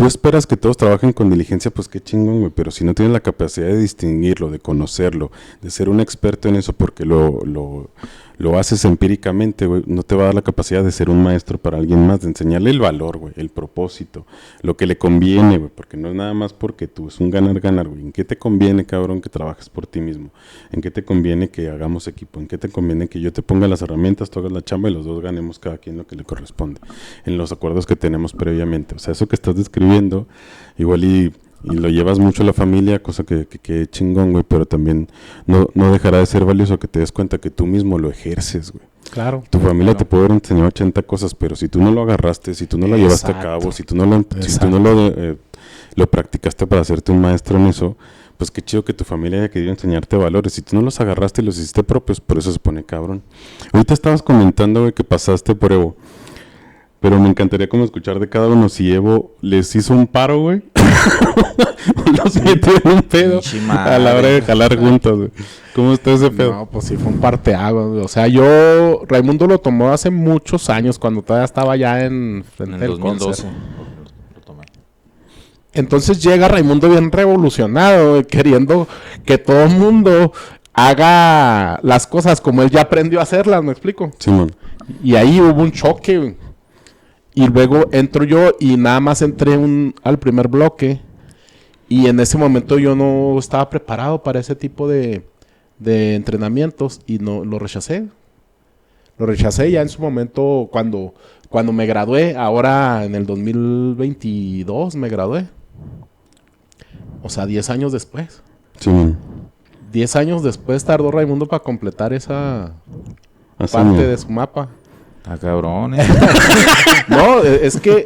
esperas que todos trabajen con diligencia, pues qué chingón, güey. Pero si no tienes la capacidad de distinguirlo, de conocerlo, de ser un experto en eso, porque lo haces empíricamente, güey, no te va a dar la capacidad de ser un maestro para alguien más, de enseñarle el valor, güey, el propósito, lo que le conviene, güey, porque no es nada más porque tú, es un ganar-ganar, güey. ¿En qué te conviene, cabrón, que trabajes por ti mismo? ¿En qué te conviene que hagamos equipo? ¿En qué te conviene que yo te ponga las herramientas, tú hagas la chamba y los dos ganemos cada quien lo que le corresponde? En los acuerdos que tenemos previamente. O sea, eso que estás describiendo, igual y lo llevas mucho a la familia, cosa que chingón, güey, pero también no dejará de ser valioso que te des cuenta que tú mismo lo ejerces, güey. Claro. Tu familia te puede haber enseñado 80 cosas, pero si tú no lo agarraste, si tú no lo llevaste a cabo, si tú no lo practicaste para hacerte un maestro en eso, pues qué chido que tu familia haya querido enseñarte valores. Si tú no los agarraste y los hiciste propios, por eso se pone cabrón. Ahorita estabas comentando, güey, que pasaste por Evo, pero me encantaría como escuchar de cada uno si Evo les hizo un paro, güey. Los metió en un pedo a la hora de jalar juntos, güey. ¿Cómo está ese pedo? No, pues sí, fue un parteaguas, güey. O sea, Raimundo lo tomó hace muchos años, cuando todavía estaba ya en el 2012. Lo tomé. Entonces llega Raimundo bien revolucionado, güey, queriendo que todo el mundo haga las cosas como él ya aprendió a hacerlas, ¿me explico? Simón. Y ahí hubo un choque, güey. Y luego entro yo y nada más entré al primer bloque. Y en ese momento yo no estaba preparado para ese tipo de entrenamientos y no lo rechacé. Lo rechacé ya en su momento cuando me gradué. Ahora en el 2022 me gradué. O sea, 10 años después. Simón. 10 años después tardó Raimundo para completar esa Así parte mismo. de su mapa. Ah, cabrón. No, es que,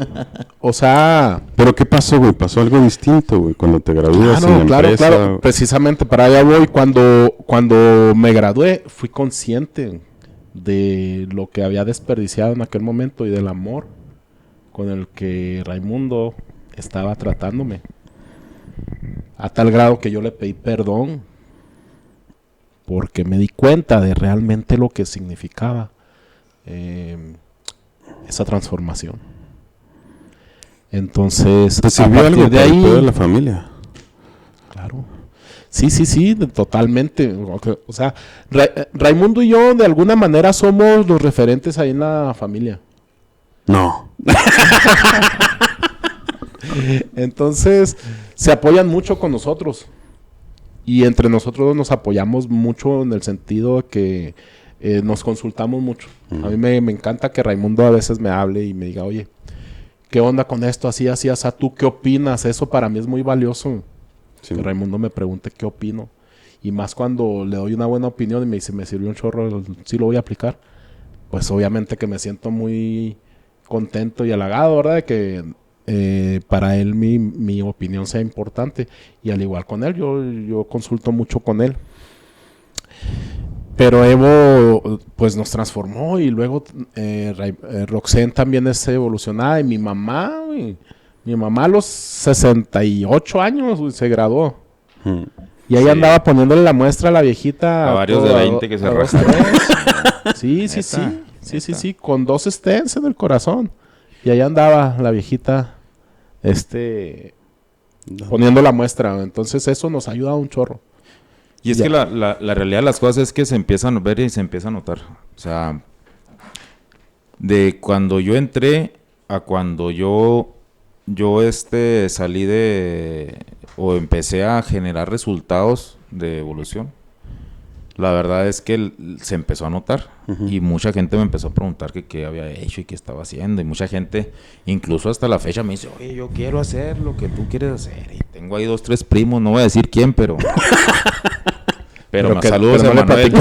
o sea... ¿Pero qué pasó, güey? ¿Pasó algo distinto, güey? Cuando te gradúas en la empresa. Claro. Precisamente para allá voy. Cuando me gradué, fui consciente de lo que había desperdiciado en aquel momento y del amor con el que Raimundo estaba tratándome. A tal grado que yo le pedí perdón porque me di cuenta de realmente lo que significaba esa transformación. Entonces, ¿te sirvió algo de para el ahí, pedo de la familia? claro. Sí, totalmente. O sea, Raimundo y yo de alguna manera somos los referentes ahí en la familia. No. Entonces, se apoyan mucho con nosotros. Y entre nosotros nos apoyamos mucho en el sentido de que nos consultamos mucho. A mí me encanta que Raimundo a veces me hable y me diga, oye, ¿qué onda con esto? Así, ¿tú qué opinas? Eso para mí es muy valioso. Sí. Que Raimundo me pregunte qué opino. Y más cuando le doy una buena opinión y me dice, me sirvió un chorro, sí lo voy a aplicar. Pues obviamente que me siento muy contento y halagado, ¿verdad? De que para él mi opinión sea importante. Y al igual con él, yo consulto mucho con él. Pero Evo, pues nos transformó y luego Roxanne también es evolucionada. Y mi mamá a los 68 años se graduó. Y ahí andaba poniéndole la muestra a la viejita. A varios de 20 que se arrastran. Sí, con 2 stents en el corazón. Y ahí andaba la viejita, poniendo la muestra. Entonces eso nos ayuda un chorro. Y es que la realidad de las cosas es que se empiezan a ver y se empieza a notar. O sea, de cuando yo entré a cuando yo salí o empecé a generar resultados de evolución, la verdad es que se empezó a notar. Y mucha gente me empezó a preguntar que qué había hecho y qué estaba haciendo. Y mucha gente, incluso hasta la fecha, me dice, oye, yo quiero hacer lo que tú quieres hacer. Y tengo ahí 2, 3 primos, no voy a decir quién, pero saludos a Manuel.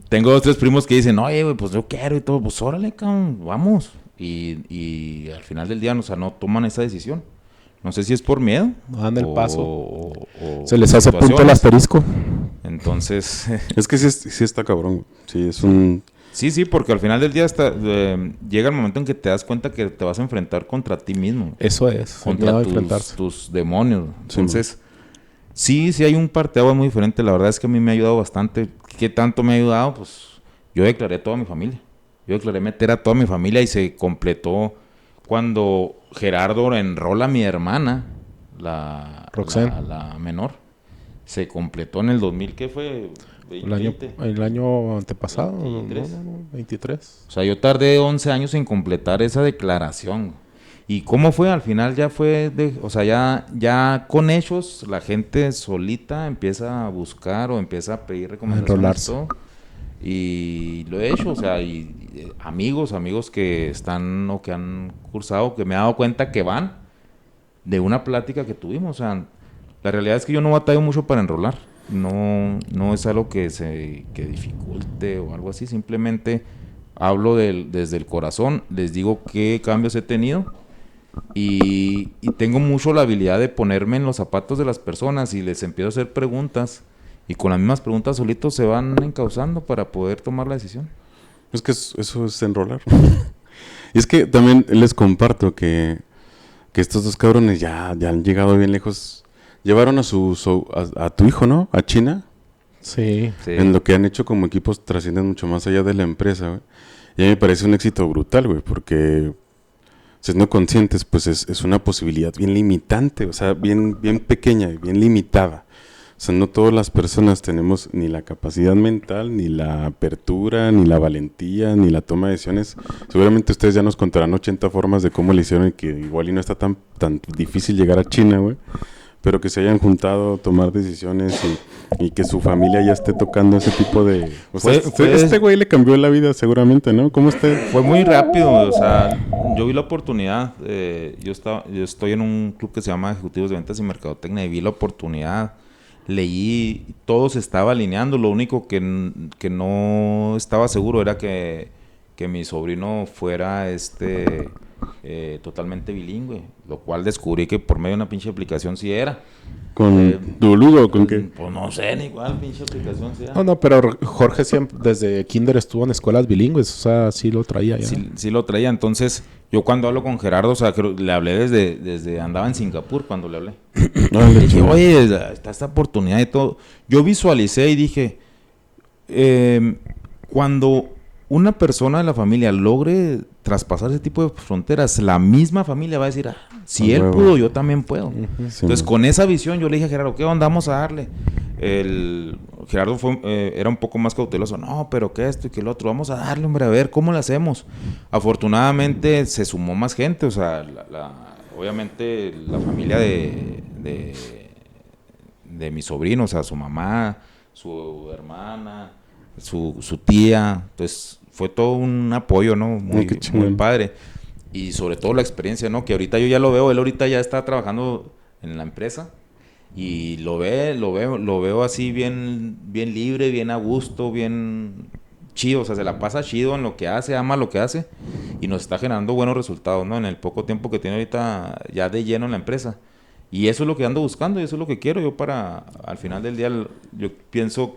Tengo 2, 3 primos que dicen, oye, güey, pues yo quiero y todo. Pues órale, cabrón, vamos. Y al final del día, o sea, no toman esa decisión. No sé si es por miedo. No dan el paso. O se les hace punto el asterisco. Entonces... es que sí está cabrón. Sí, es un... Sí, porque al final del día llega el momento en que te das cuenta que te vas a enfrentar contra ti mismo. Eso es. Contra tus demonios. Entonces, sí hay un parteaguas muy diferente. La verdad es que a mí me ha ayudado bastante. ¿Qué tanto me ha ayudado? Pues yo declaré a toda mi familia. Yo declaré meter a toda mi familia y se completó cuando Gerardo enrola a mi hermana, la menor. Se completó en el 2000, ¿qué fue? El año antepasado, 23. No, 23. O sea, yo tardé 11 años en completar esa declaración. ¿Y cómo fue? Al final ya fue, ya con hechos, la gente solita empieza a buscar o empieza a pedir recomendaciones. Y lo he hecho, o sea, y amigos que están o que han cursado, que me he dado cuenta que van de una plática que tuvimos. O sea, la realidad es que yo no batallo mucho para enrolar. No es algo que dificulte o algo así. Simplemente hablo desde el corazón, les digo qué cambios he tenido y tengo mucho la habilidad de ponerme en los zapatos de las personas y les empiezo a hacer preguntas y con las mismas preguntas solitos se van encauzando para poder tomar la decisión. Es que eso es enrolar. Y es que también les comparto que estos 2 cabrones ya han llegado bien lejos. Llevaron a tu hijo, ¿no? A China. Sí. En lo que han hecho como equipos trascienden mucho más allá de la empresa, güey. Y a mí me parece un éxito brutal, güey, porque siendo conscientes, pues es una posibilidad bien limitante, o sea, bien pequeña y bien limitada. O sea, no todas las personas tenemos ni la capacidad mental, ni la apertura, ni la valentía, ni la toma de decisiones. Seguramente ustedes ya nos contarán 80 formas de cómo le hicieron y que igual y no está tan difícil llegar a China, güey. Pero que se hayan juntado, tomar decisiones y que su familia ya esté tocando ese tipo de... O sea, este güey le cambió la vida seguramente, ¿no? ¿Cómo Fue muy rápido, o sea, yo vi la oportunidad. Yo estoy en un club que se llama Ejecutivos de Ventas y Mercadotecnia y vi la oportunidad. Leí, todo se estaba alineando. Lo único que no estaba seguro era que mi sobrino fuera totalmente bilingüe, lo cual descubrí que por medio de una pinche aplicación sí era. ¿Con Duolingo o con qué? Pues no sé ni cuál pinche aplicación sea. No, pero Jorge siempre, desde kinder estuvo en escuelas bilingües, o sea, sí lo traía ya. Sí lo traía, entonces yo cuando hablo con Gerardo, o sea, le hablé desde andaba en Singapur cuando le hablé. Le dije, oye, está esta oportunidad y todo. Yo visualicé y dije, cuando una persona de la familia logre traspasar ese tipo de fronteras, la misma familia va a decir, si él pudo, yo también puedo. Entonces, con esa visión, yo le dije a Gerardo, ¿qué onda? Vamos a darle. Gerardo era un poco más cauteloso. No, pero que esto y que lo otro. Vamos a darle, hombre, a ver cómo lo hacemos. Afortunadamente, se sumó más gente. O sea, obviamente, la familia de mi sobrino, o sea, su mamá, su hermana, su tía. Entonces, fue todo un apoyo, ¿no? Muy padre. Y sobre todo la experiencia, ¿no? Que ahorita yo ya lo veo. Él ahorita ya está trabajando en la empresa. Y lo veo así bien libre, bien a gusto, bien chido, o sea, se la pasa chido en lo que hace, ama lo que hace y nos está generando buenos resultados, ¿no? En el poco tiempo que tiene ahorita ya de lleno en la empresa. Y eso es lo que ando buscando y eso es lo que quiero yo para, al final del día, yo pienso,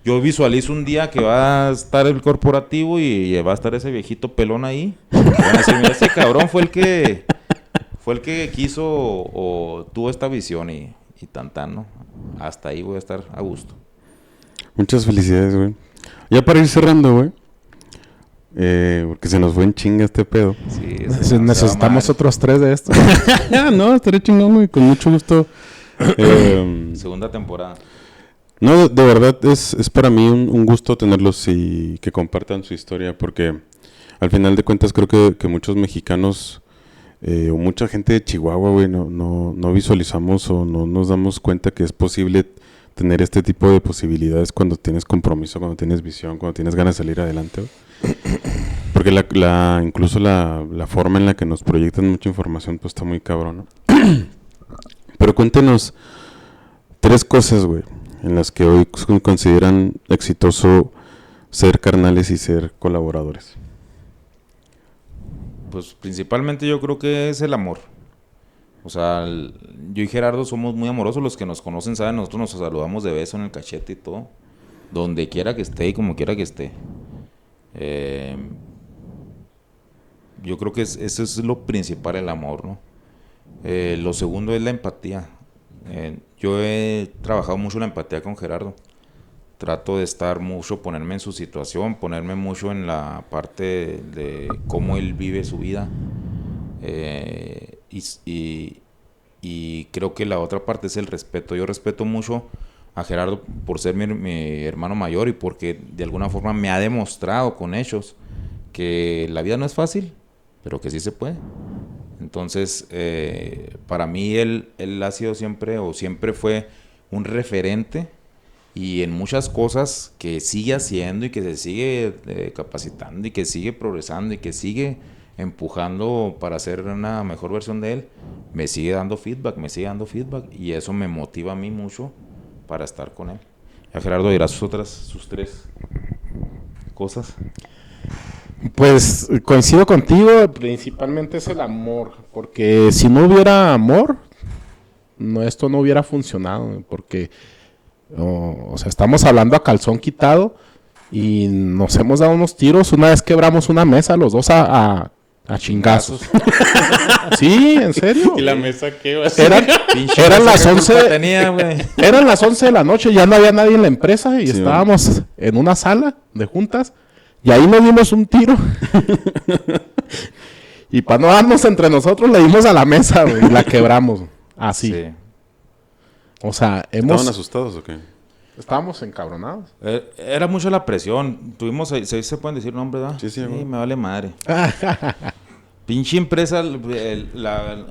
yo visualizo un día que va a estar el corporativo y va a estar ese viejito pelón ahí. Van a decir, mira, ese cabrón fue el que quiso o tuvo esta visión y tan, ¿no? Hasta ahí voy a estar a gusto. Muchas felicidades, güey. Ya para ir cerrando, güey. Porque se nos fue en chinga este pedo. Sí, necesitamos otros 3 de estos. No, estaré chingón, güey. Con mucho gusto. Segunda temporada. No, de verdad es para mí un gusto tenerlos y que compartan su historia. Porque al final de cuentas creo que muchos mexicanos o mucha gente de Chihuahua, güey, no visualizamos o no nos damos cuenta que es posible tener este tipo de posibilidades cuando tienes compromiso, cuando tienes visión, cuando tienes ganas de salir adelante, güey. Porque incluso la forma en la que nos proyectan mucha información pues está muy cabrón, ¿no? Pero cuéntenos 3 cosas, güey, en las que hoy consideran exitoso ser carnales y ser colaboradores. Pues principalmente yo creo que es el amor. O sea, yo y Gerardo somos muy amorosos, los que nos conocen saben, nosotros nos saludamos de beso en el cachete y todo, donde quiera que esté y como quiera que esté. Yo creo que eso es lo principal, el amor, ¿no? Lo segundo es la empatía. Yo he trabajado mucho la empatía con Gerardo. Trato de estar mucho, ponerme en su situación, ponerme mucho en la parte de cómo él vive su vida. Y creo que la otra parte es el respeto. Yo respeto mucho a Gerardo por ser mi hermano mayor y porque de alguna forma me ha demostrado con hechos que la vida no es fácil, pero que sí se puede. Entonces, para mí él ha sido siempre fue un referente y en muchas cosas que sigue haciendo y que se sigue capacitando y que sigue progresando y que sigue empujando para hacer una mejor versión de él, me sigue dando feedback y eso me motiva a mí mucho para estar con él. Ya Gerardo dirá sus 3 cosas. Pues coincido contigo, principalmente es el amor, porque si no hubiera amor, esto no hubiera funcionado, porque o sea, estamos hablando a calzón quitado y nos hemos dado unos tiros. Una vez quebramos una mesa los dos a chingazos. Sí, en serio. ¿Y la mesa qué va a ser? Eran las 11. Eran las 11 de la noche, ya no había nadie en la empresa y estábamos en una sala de juntas y ahí nos dimos un tiro. Y para no darnos entre nosotros le dimos a la mesa, güey, y la quebramos. Así. Sí. O sea, ¿Estaban asustados o qué? Estábamos encabronados. Era mucho la presión. Tuvimos, se pueden decir nombres, ¿verdad? Sí, me vale madre. Pinche empresa,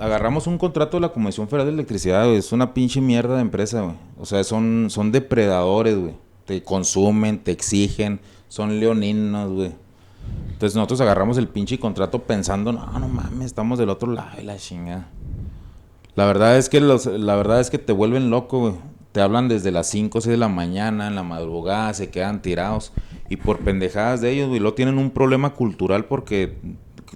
agarramos un contrato de la Comisión Federal de Electricidad, güey. Es una pinche mierda de empresa, güey. O sea, son depredadores, güey. Te consumen, te exigen, son leoninos, güey. Entonces nosotros agarramos el pinche contrato pensando, no mames, estamos del otro lado de la chingada. La verdad es que te vuelven loco, güey. Te hablan desde las 5 o 6 de la mañana, en la madrugada, se quedan tirados. Y por pendejadas de ellos, güey, luego tienen un problema cultural porque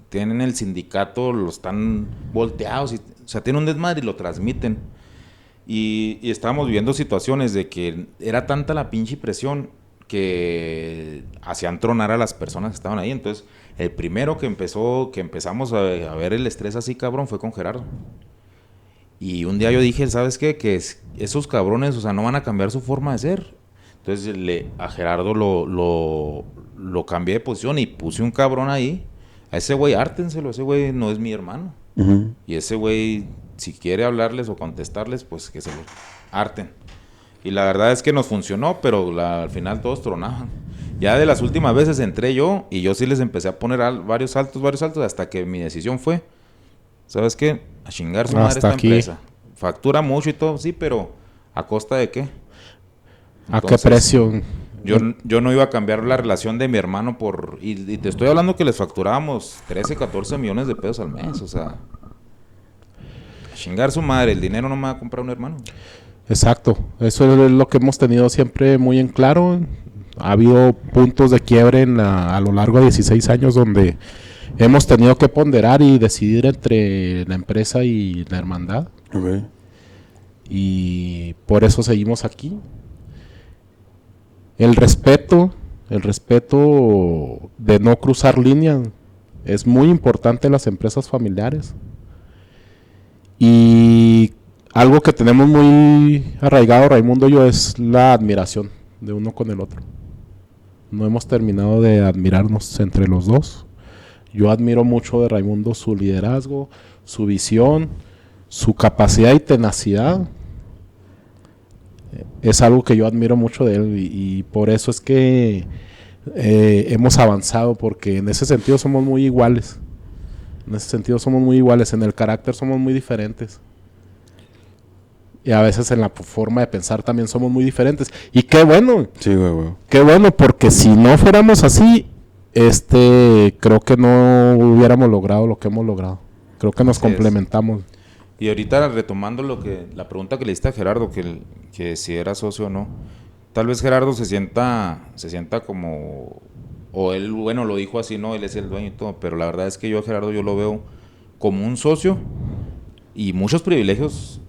tienen el sindicato, lo están volteados. O sea, tienen un desmadre y lo transmiten. Y estábamos viviendo situaciones de que era tanta la pinche presión que hacían tronar a las personas que estaban ahí. Entonces, el primero que empezamos a ver el estrés así, cabrón, fue con Gerardo. Y un día yo dije, ¿sabes qué? Que esos cabrones, o sea, no van a cambiar su forma de ser. Entonces a Gerardo lo cambié de posición y puse un cabrón ahí. A ese güey, hártenselo, ese güey no es mi hermano. Uh-huh. Y ese güey, si quiere hablarles o contestarles, pues que se lo harten. Y la verdad es que nos funcionó, pero al final todos tronaban. Ya de las últimas veces entré yo y yo sí les empecé a poner varios saltos, hasta que mi decisión fue, ¿sabes qué? A chingar su madre esta empresa. Factura mucho y todo, sí, pero ¿a costa de qué? Entonces, ¿a qué precio? Yo no iba a cambiar la relación de mi hermano y te estoy hablando que les facturábamos 13, 14 millones de pesos al mes, o sea, a chingar su madre, el dinero no me va a comprar un hermano. Exacto, eso es lo que hemos tenido siempre muy en claro. Ha habido puntos de quiebre a lo largo de 16 años donde hemos tenido que ponderar y decidir entre la empresa y la hermandad. Okay. Y por eso seguimos aquí. El respeto de no cruzar líneas es muy importante en las empresas familiares. Y algo que tenemos muy arraigado Raimundo y yo es la admiración de uno con el otro. No hemos terminado de admirarnos entre los dos. Yo admiro mucho de Raimundo su liderazgo, su visión, su capacidad y tenacidad. Es algo que yo admiro mucho de él y por eso es que hemos avanzado, porque en ese sentido somos muy iguales. En el carácter somos muy diferentes. Y a veces en la forma de pensar también somos muy diferentes. Y qué bueno. Sí, güey. Qué bueno, porque si no fuéramos así, creo que no hubiéramos logrado lo que hemos logrado. Creo que nos complementamos. Y ahorita retomando la pregunta que le hiciste a Gerardo, que si era socio o no, tal vez Gerardo se sienta como, o él, bueno, lo dijo así, no, él es el dueño y todo, pero la verdad es que yo a Gerardo yo lo veo como un socio y muchos privilegios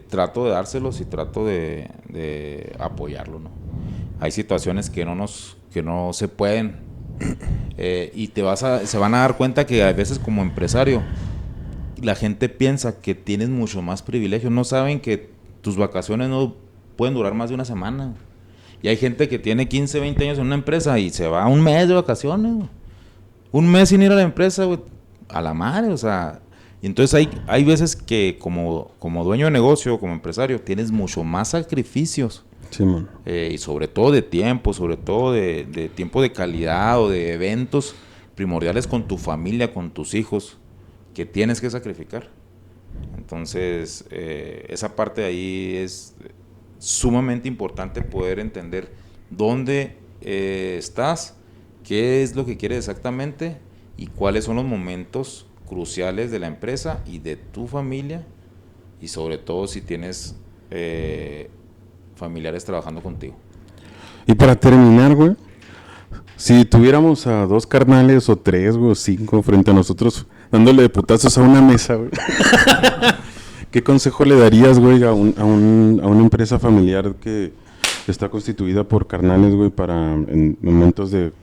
trato de dárselos y trato de apoyarlo, ¿no? Hay situaciones que no se pueden y se van a dar cuenta que a veces como empresario la gente piensa que tienes mucho más privilegios, no saben que tus vacaciones no pueden durar más de una semana. Y hay gente que tiene 15, 20 años en una empresa y se va un mes de vacaciones, güey. Un mes sin ir a la empresa, güey, a la madre, o sea. Y entonces hay veces que como dueño de negocio, como empresario, tienes mucho más sacrificios. Sí, man. Y sobre todo de tiempo, sobre todo de tiempo de calidad o de eventos primordiales con tu familia, con tus hijos, que tienes que sacrificar. Entonces, esa parte de ahí es sumamente importante poder entender dónde estás, qué es lo que quieres exactamente y cuáles son los momentos cruciales de la empresa y de tu familia, y sobre todo si tienes familiares trabajando contigo. Y para terminar, güey, si tuviéramos a 2 carnales o 3, güey, o 5 frente a nosotros dándole de putazos a una mesa, güey, ¿qué consejo le darías, güey, a una empresa familiar que está constituida por carnales, güey, para en momentos de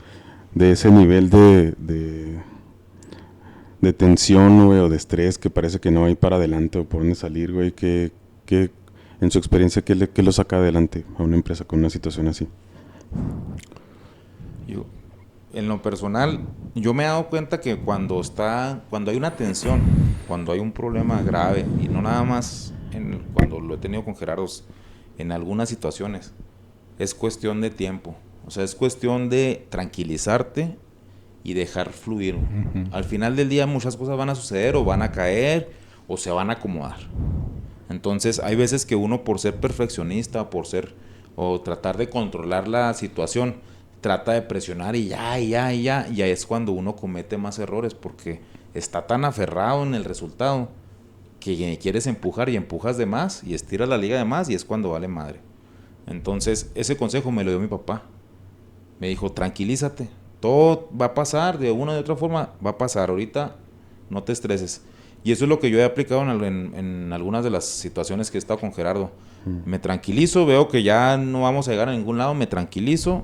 ese nivel de tensión, güey, o de estrés que parece que no hay para adelante o por dónde salir, güey? ¿Qué en su experiencia, qué lo saca adelante a una empresa con una situación así? En lo personal, yo me he dado cuenta que cuando hay una tensión, cuando hay un problema grave, y no nada más cuando lo he tenido con Gerardo, en algunas situaciones, es cuestión de tiempo. O sea, es cuestión de tranquilizarte y dejar fluir. Uh-huh. Al final del día muchas cosas van a suceder o van a caer o se van a acomodar. Entonces, hay veces que uno, por ser perfeccionista, o tratar de controlar la situación, trata de presionar y ya es cuando uno comete más errores, porque está tan aferrado en el resultado que quieres empujar y empujas de más y estiras la liga de más y es cuando vale madre. Entonces, ese consejo me lo dio mi papá. Me dijo, tranquilízate, todo va a pasar, de una u otra forma va a pasar, ahorita no te estreses. Y eso es lo que yo he aplicado en algunas de las situaciones que he estado con Gerardo. Me tranquilizo, veo que ya no vamos a llegar a ningún lado, me tranquilizo,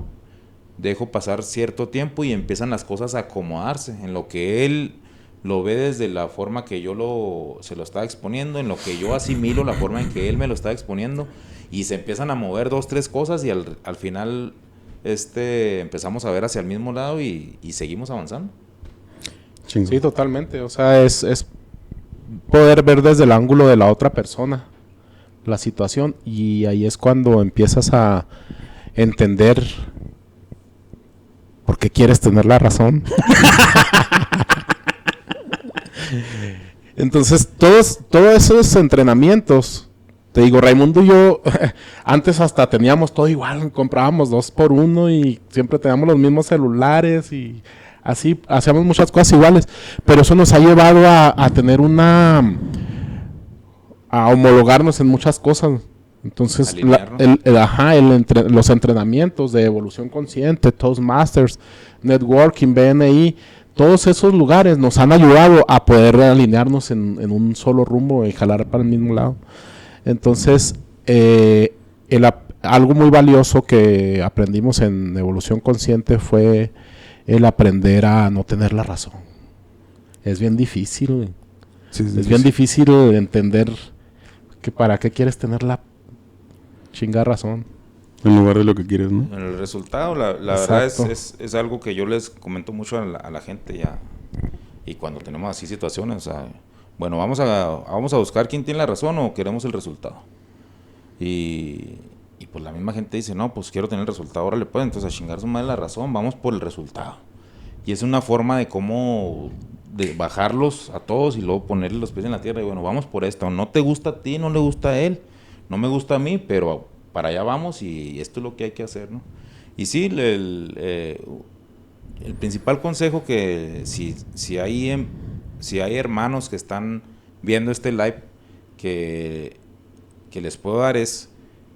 dejo pasar cierto tiempo y empiezan las cosas a acomodarse en lo que él lo ve desde la forma que yo se lo estaba exponiendo, en lo que yo asimilo la forma en que él me lo está exponiendo, y se empiezan a mover 2, 3 cosas y al final empezamos a ver hacia el mismo lado y seguimos avanzando. Sí, totalmente. O sea, es poder ver desde el ángulo de la otra persona la situación, y ahí es cuando empiezas a entender por qué quieres tener la razón. Entonces, todos esos entrenamientos, te digo, Raimundo y yo, antes hasta teníamos todo igual, comprábamos 2 por 1 y siempre teníamos los mismos celulares y así hacíamos muchas cosas iguales, pero eso nos ha llevado a tener a homologarnos en muchas cosas. Entonces, Alinear, ¿no? los entrenamientos de evolución consciente, Toastmasters, Networking, BNI, todos esos lugares nos han ayudado a poder alinearnos en un solo rumbo y jalar para el mismo lado. Entonces, algo muy valioso que aprendimos en evolución consciente fue el aprender a no tener la razón. Es bien difícil. Sí, es bien difícil entender que para qué quieres tener la chingada razón. En lugar de lo que quieres, ¿no? El resultado, la verdad es algo que yo les comento mucho a la gente ya. Y cuando tenemos así situaciones, o sea, bueno, vamos a buscar quién tiene la razón o queremos el resultado. Y pues la misma gente dice, no, pues quiero tener el resultado, órale pues, entonces a chingar su madre la razón, vamos por el resultado. Y es una forma de cómo de bajarlos a todos y luego ponerle los pies en la tierra y bueno, vamos por esto. No te gusta a ti, no le gusta a él, no me gusta a mí, pero para allá vamos y esto es lo que hay que hacer, ¿no? Y sí, el principal consejo que si hay hermanos que están viendo este live que les puedo dar es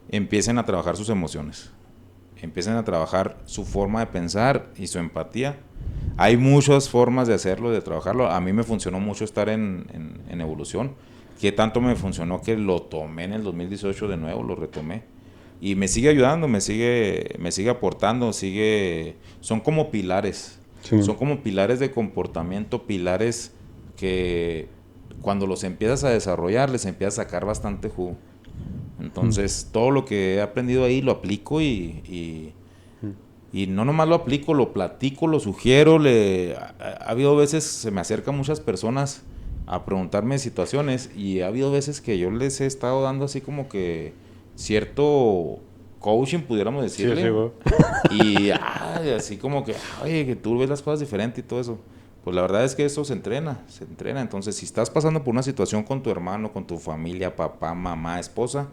empiecen a trabajar sus emociones, empiecen a trabajar su forma de pensar y su empatía. Hay muchas formas de hacerlo, de trabajarlo. A mí me funcionó mucho estar en evolución, que tanto me funcionó que lo tomé en el 2018 de nuevo, lo retomé. Y me sigue ayudando, me sigue aportando, son como pilares. Sí. Son como pilares de comportamiento, pilares que cuando los empiezas a desarrollar, les empiezas a sacar bastante jugo. Entonces, todo lo que he aprendido ahí lo aplico y no nomás lo aplico, lo platico, lo sugiero. Ha habido veces, se me acercan muchas personas a preguntarme situaciones y ha habido veces que yo les he estado dando así como que cierto coaching, pudiéramos decirle. Sí, y así como que, oye, que tú ves las cosas diferente y todo eso. Pues la verdad es que eso se entrena. Entonces, si estás pasando por una situación con tu hermano, con tu familia, papá, mamá, esposa,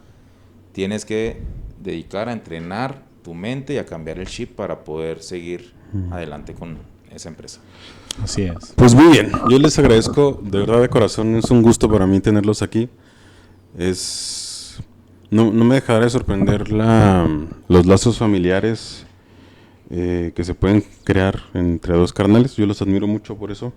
tienes que dedicar a entrenar tu mente y a cambiar el chip para poder seguir adelante con esa empresa. Así es. Pues muy bien, yo les agradezco de verdad de corazón, es un gusto para mí tenerlos aquí. No me dejará de sorprender los lazos familiares que se pueden crear entre dos carnales. Yo los admiro mucho por eso.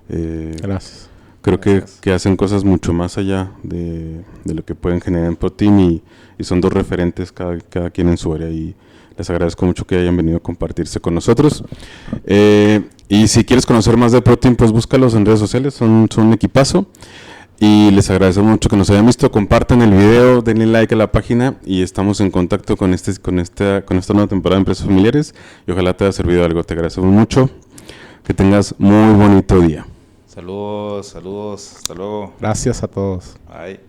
Gracias. Creo que hacen cosas mucho más allá de lo que pueden generar en ProTeam y son dos referentes cada quien en su área y les agradezco mucho que hayan venido a compartirse con nosotros. Y si quieres conocer más de ProTeam, pues búscalos en redes sociales, son un equipazo. Y les agradecemos mucho que nos hayan visto. Compartan el video, denle like a la página y estamos en contacto con esta nueva temporada de Empresas Familiares y ojalá te haya servido algo. Te agradecemos mucho. Que tengas muy bonito día. Saludos, hasta luego. Gracias a todos. Bye.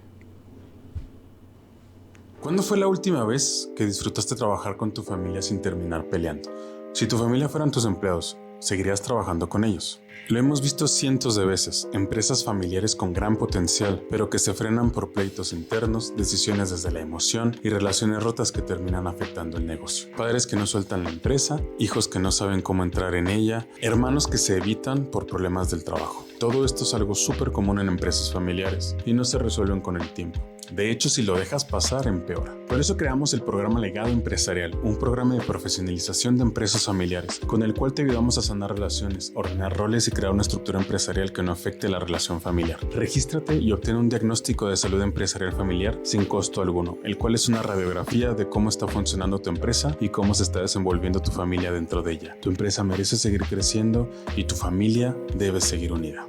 ¿Cuándo fue la última vez que disfrutaste trabajar con tu familia sin terminar peleando? Si tu familia fueran tus empleados, ¿seguirías trabajando con ellos? Lo hemos visto cientos de veces, empresas familiares con gran potencial, pero que se frenan por pleitos internos, decisiones desde la emoción y relaciones rotas que terminan afectando el negocio. Padres que no sueltan la empresa, hijos que no saben cómo entrar en ella, hermanos que se evitan por problemas del trabajo. Todo esto es algo súper común en empresas familiares y no se resuelven con el tiempo. De hecho, si lo dejas pasar, empeora. Por eso creamos el programa Legado Empresarial, un programa de profesionalización de empresas familiares, con el cual te ayudamos a sanar relaciones, ordenar roles y crear una estructura empresarial que no afecte la relación familiar. Regístrate y obtén un diagnóstico de salud empresarial familiar sin costo alguno, el cual es una radiografía de cómo está funcionando tu empresa y cómo se está desenvolviendo tu familia dentro de ella. Tu empresa merece seguir creciendo y tu familia debe seguir unida.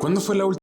¿Cuándo fue la última